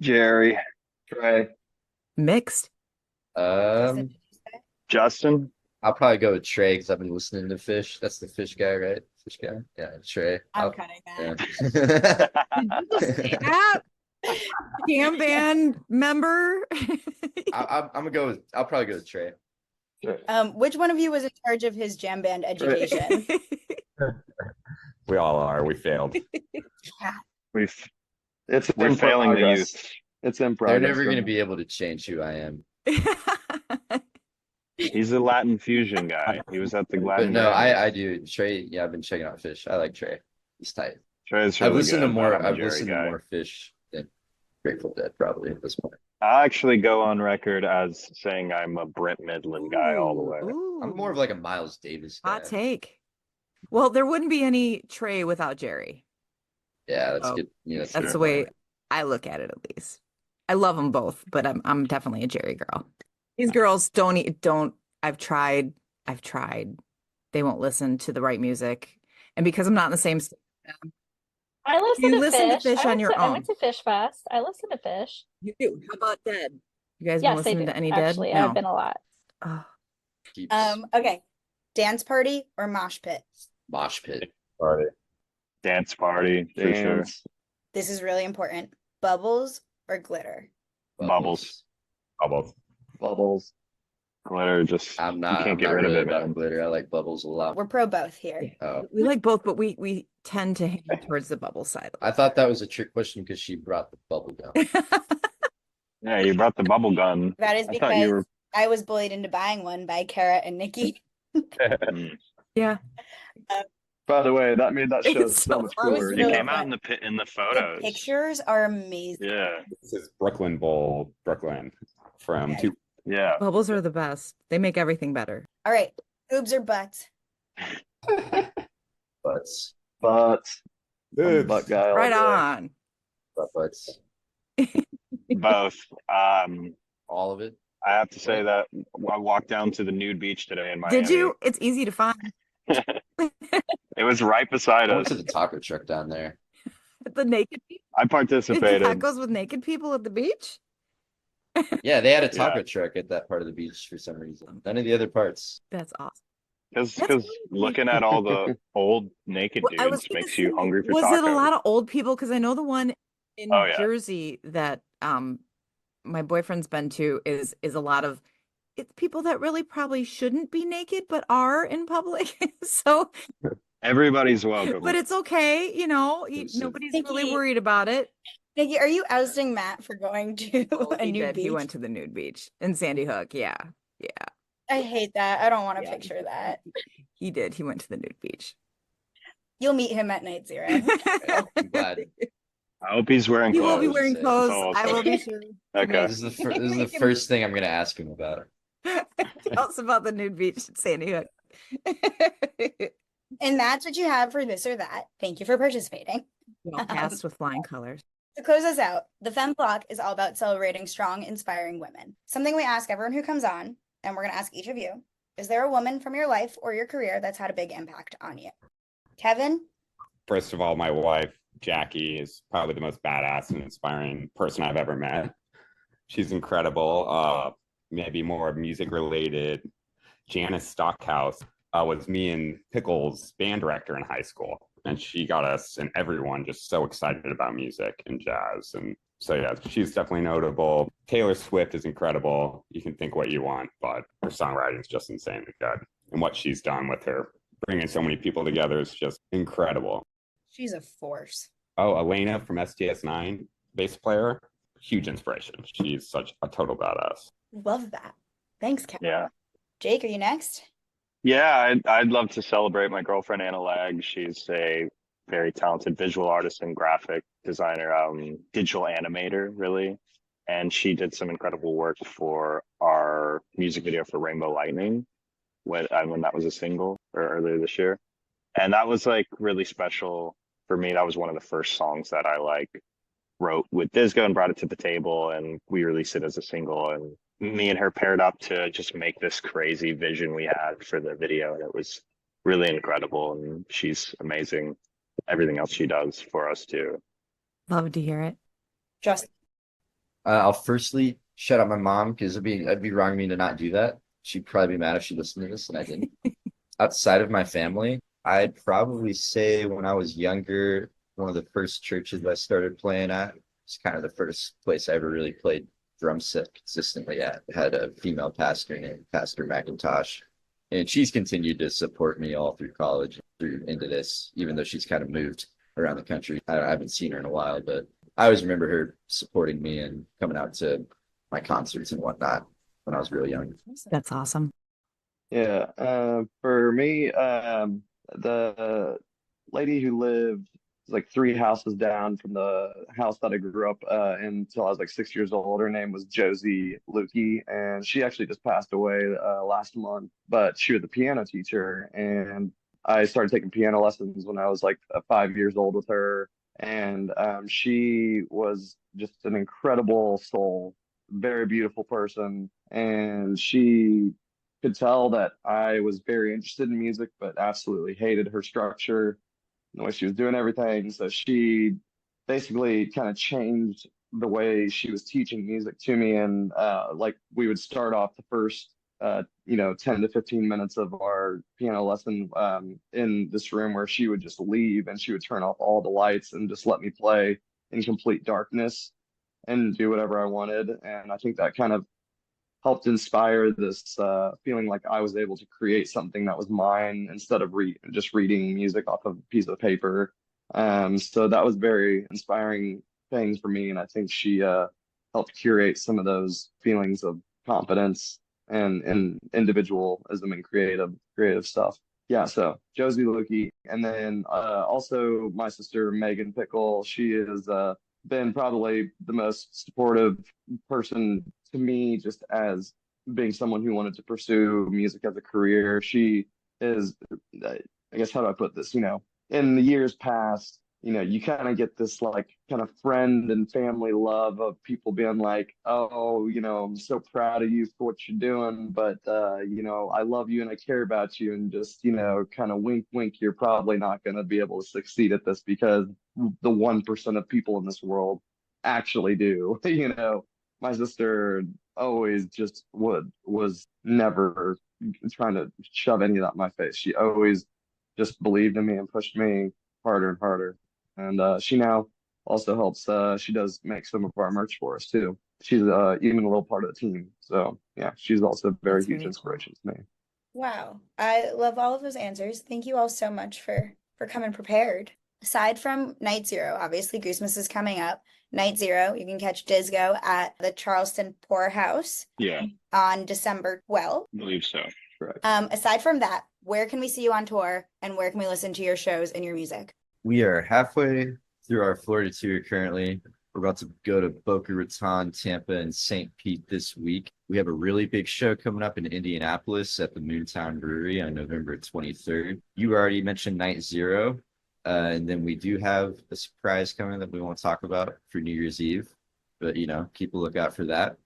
Jerry. Trey. Mixed. Justin. I'll probably go with Trey because I've been listening to Fish. That's the Fish guy, right? Fish guy. Yeah, Trey. I'm cutting that. Yeah. Jam band member. I'm gonna go with. I'll probably go with Trey. Which one of you was in charge of his jam band education? We all are. We failed. We're in failing the progress. youth. It's in They're progress. never gonna be able to change who I am. He's a Latin fusion guy. He was at the But Latin. no, I do. Trey. Yeah, I've been checking out Fish. I like Trey. He's tight. Trey's I've really listened to good, more. but I'm a I've Jerry listened to guy. more Fish than Grateful Dead probably at this point. I actually go on record as saying I'm a Brent Midland guy all the way. Ooh. I'm more of like a Miles Davis guy. Hot take. Well, there wouldn't be any Trey without Jerry. Yeah, that's Oh, good. Yeah, That's the way I look at it, at least. I love them both, but I'm definitely a Jerry girl. These girls don't. I've tried. They won't listen to the right music, and because I'm not in the same. I listen You to listen to Fish. Fish on your I own. went to Fish Fest. I listen to Fish. You do. How about Dead? You guys been Yes, I listening do. to any Dead? Actually, No. I've been a lot. Oh. Okay. Dance party or mosh pit? Mosh pit. Party. Dance party, for sure. Dance. This is really important. Bubbles or glitter? Bubbles. Bubbles. Bubbles. Glitter, just I'm not. you can't I'm get not rid really of it, about man. glitter. I like bubbles a lot. We're pro both here. Oh, We like both, but we tend to hang towards the bubble side. I thought that was a trick question because she brought the bubble gum. Yeah, you brought the bubble gun. That is I thought you because were. I was bullied into buying one by Kara and Nikki. Yeah. By the way, that made that show It's so so much fun. cooler. It You really came out fun. in the The photos. pictures are amazing. Yeah, This is Brooklyn Bowl, Brooklyn, from Okay. two. yeah. Bubbles are the best. They make everything better. All right. Boobs or butts? Butts. But I'm a Boobs. butt guy all Right day. on. Butts. Both. All of it. I have to say that I walked down to the nude beach today in Miami. Did you? It's easy to find. It was right beside I went us. to the taco truck down there. The naked people. I participated. Tacos with naked people at the beach? Yeah, they had a Yeah. taco truck at that part of the beach for some reason. None of the other parts. That's awesome. Because That's looking at all the old naked Well, I was dudes gonna makes you say, hungry for was tacos. it a lot of old people? Because I know the one in Oh, yeah. Jersey that my boyfriend's been to is a lot of it's people that really probably shouldn't be naked but are in public. So, Everybody's welcome. but it's okay, nobody's really Nikki- worried about it. Nikki, are you ousting Matt for going to a He nude did. beach? He went to the nude beach in Sandy Hook. Yeah. I hate that. I don't want to Yeah. picture that. He did. He went to the nude beach. You'll meet him at Nite Zero. I'm glad. I hope he's wearing He clothes. will be wearing That's clothes. all I I'll will say. be sure. Okay. This is the first thing I'm gonna ask him about. Tell us about the nude beach at Sandy Hook. And that's what you have for this or that. Thank you for participating. Well, passed with flying colors. To close us out, the Femme Flock is all about celebrating strong, inspiring women. Something we ask everyone who comes on, and we're going to ask each of you. Is there a woman from your life or your career that's had a big impact on you? Kevin? First of all, my wife, Jackie, is probably the most badass and inspiring person I've ever met. She's incredible. Maybe more music related. Janice Stockhouse was me and Pickle's band director in high school. And she got us and everyone just so excited about music and jazz. And so, yeah, she's definitely notable. Taylor Swift is incredible. You can think what you want, but her songwriting is just insanely good. And what she's done with her bringing so many people together is just incredible. She's a force. Oh, Elena from STS9, bass player, huge inspiration. She's such a total badass. Love that. Thanks, Kat. Yeah. Jake, are you next? Yeah, I'd love to celebrate my girlfriend Anna Lag. She's a very talented visual artist and graphic designer, digital animator, really. And she did some incredible work for our music video for Rainbow Lightning when that was a single or earlier this year. And that was like really special for me. That was one of the first songs that I like wrote with Dizgo and brought it to the table, and we released it as a single. And me and her paired up to just make this crazy vision we had for the video, and it was really incredible. And she's amazing. Everything else she does for us too. Love to hear it. Justin. I'll firstly shout out my mom because it'd be wrong of me to not do that. She'd probably be mad if she listened to this and I didn't. Outside of my family, I'd probably say when I was younger, one of the first churches I started playing at was kind of the first place I ever really played drum set consistently at. It had a female pastor named Pastor McIntosh. And she's continued to support me all through college, through into this, even though she's kind of moved around the country. I haven't seen her in a while, but I always remember her supporting me and coming out to my concerts and whatnot when I was really young. That's awesome. Yeah, for me, the lady who lived like 3 houses down from the house that I grew up until I was like 6 years old. Her name was Josie Lukey, and she actually just passed away last month. But she was a piano teacher, and I started taking piano lessons when I was like 5 years old with her. And she was just an incredible soul, very beautiful person, and she could tell that I was very interested in music, but absolutely hated her structure, the way she was doing everything. So she basically kind of changed the way she was teaching music to me. And like we would start off the first 10 to 15 minutes of our piano lesson in this room where she would just leave and she would turn off all the lights and just let me play in complete darkness and do whatever I wanted. And I think that kind of helped inspire this feeling like I was able to create something that was mine instead of just reading music off of a piece of paper. So that was very inspiring thing for me, and I think she helped curate some of those feelings of confidence and individualism and creative stuff. Yeah, so Josie Lukey, and then also my sister Megan Pickle. She has been probably the most supportive person to me, just as being someone who wanted to pursue music as a career. She is, I guess, how do I put this? In the years past, you kind of get this like kind of friend and family love of people being like, oh, I'm so proud of you for what you're doing, but I love you and I care about you, and just kind of wink wink, you're probably not going to be able to succeed at this because the 1% of people in this world actually do. My sister always just was never trying to shove any of that in my face. She always just believed in me and pushed me harder and harder. And she now also helps. She does make some of our merch for us too. She's even a little part of the team. So yeah, she's also a very huge inspiration to me. Wow, I love all of those answers. Thank you all so much for coming prepared. Aside from Nite Zero, obviously Goosemas is coming up. Nite Zero, you can catch Dizgo at the Charleston Poorhouse. Yeah. On December 12th. I believe so. Correct. Aside from that, where can we see you on tour, and where can we listen to your shows and your music? We are halfway through our Florida tour currently. We're about to go to Boca Raton, Tampa, and St. Pete this week. We have a really big show coming up in Indianapolis at the Moontown Brewery on November 23rd. You already mentioned Nite Zero. And then we do have a surprise coming that we won't talk about for New Year's Eve, but keep a lookout for that.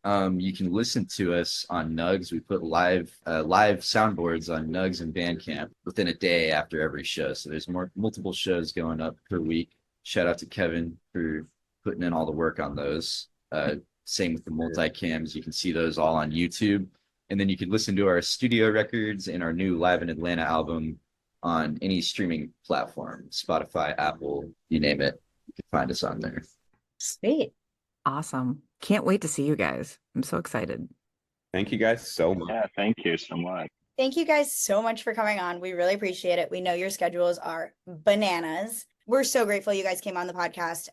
You can listen to us on Nugs. We put live soundboards on Nugs and Bandcamp within a day after every show. So there's multiple shows going up per week. Shout out to Kevin for putting in all the work on those. Same with the multicams. You can see those all on YouTube. And then you can listen to our studio records and our new Live in Atlanta album on any streaming platform, Spotify, Apple, you name it. You can find us on there. Sweet. Awesome. Can't wait to see you guys. I'm so excited. Thank you guys so much. Yeah, thank you so much. Thank you guys so much for coming on. We really appreciate it. We know your schedules are bananas. We're so grateful you guys came on the podcast.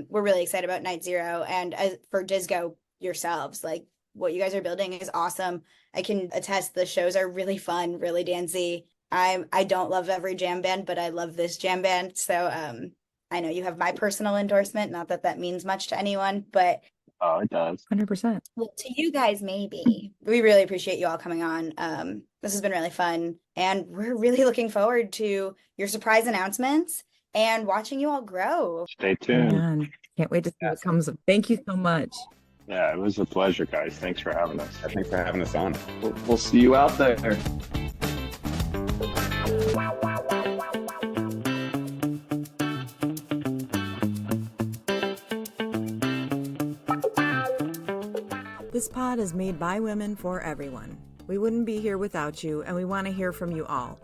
We're really excited about Nite Zero, and for Dizgo yourselves. Like, what you guys are building is awesome. I can attest the shows are really fun, really dancey. I don't love every jam band, but I love this jam band. So I know you have my personal endorsement. Not that that means much to anyone, but Oh, it does. 100%. well, to you guys, maybe. We really appreciate you all coming on. This has been really fun, and we're really looking forward to your surprise announcements and watching you all grow. Stay tuned. Amen. Can't wait to see what comes of. Thank you so much. Yeah, it was a pleasure, guys. Thanks for having us. Thanks for having us on. We'll see you out there. This pod is made by women for everyone. We wouldn't be here without you, and we want to hear from you all.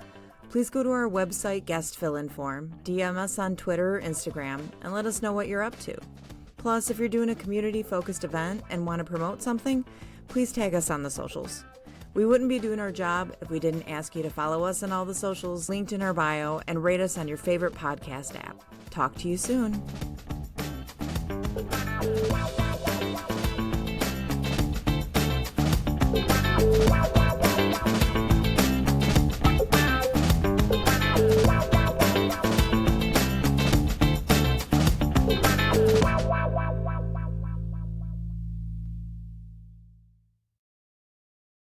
Please go to our website guest fill-in form, DM us on Twitter or Instagram, and let us know what you're up to. Plus, if you're doing a community-focused event and want to promote something, please tag us on the socials. We wouldn't be doing our job if we didn't ask you to follow us on all the socials linked in our bio and rate us on your favorite podcast app. Talk to you soon.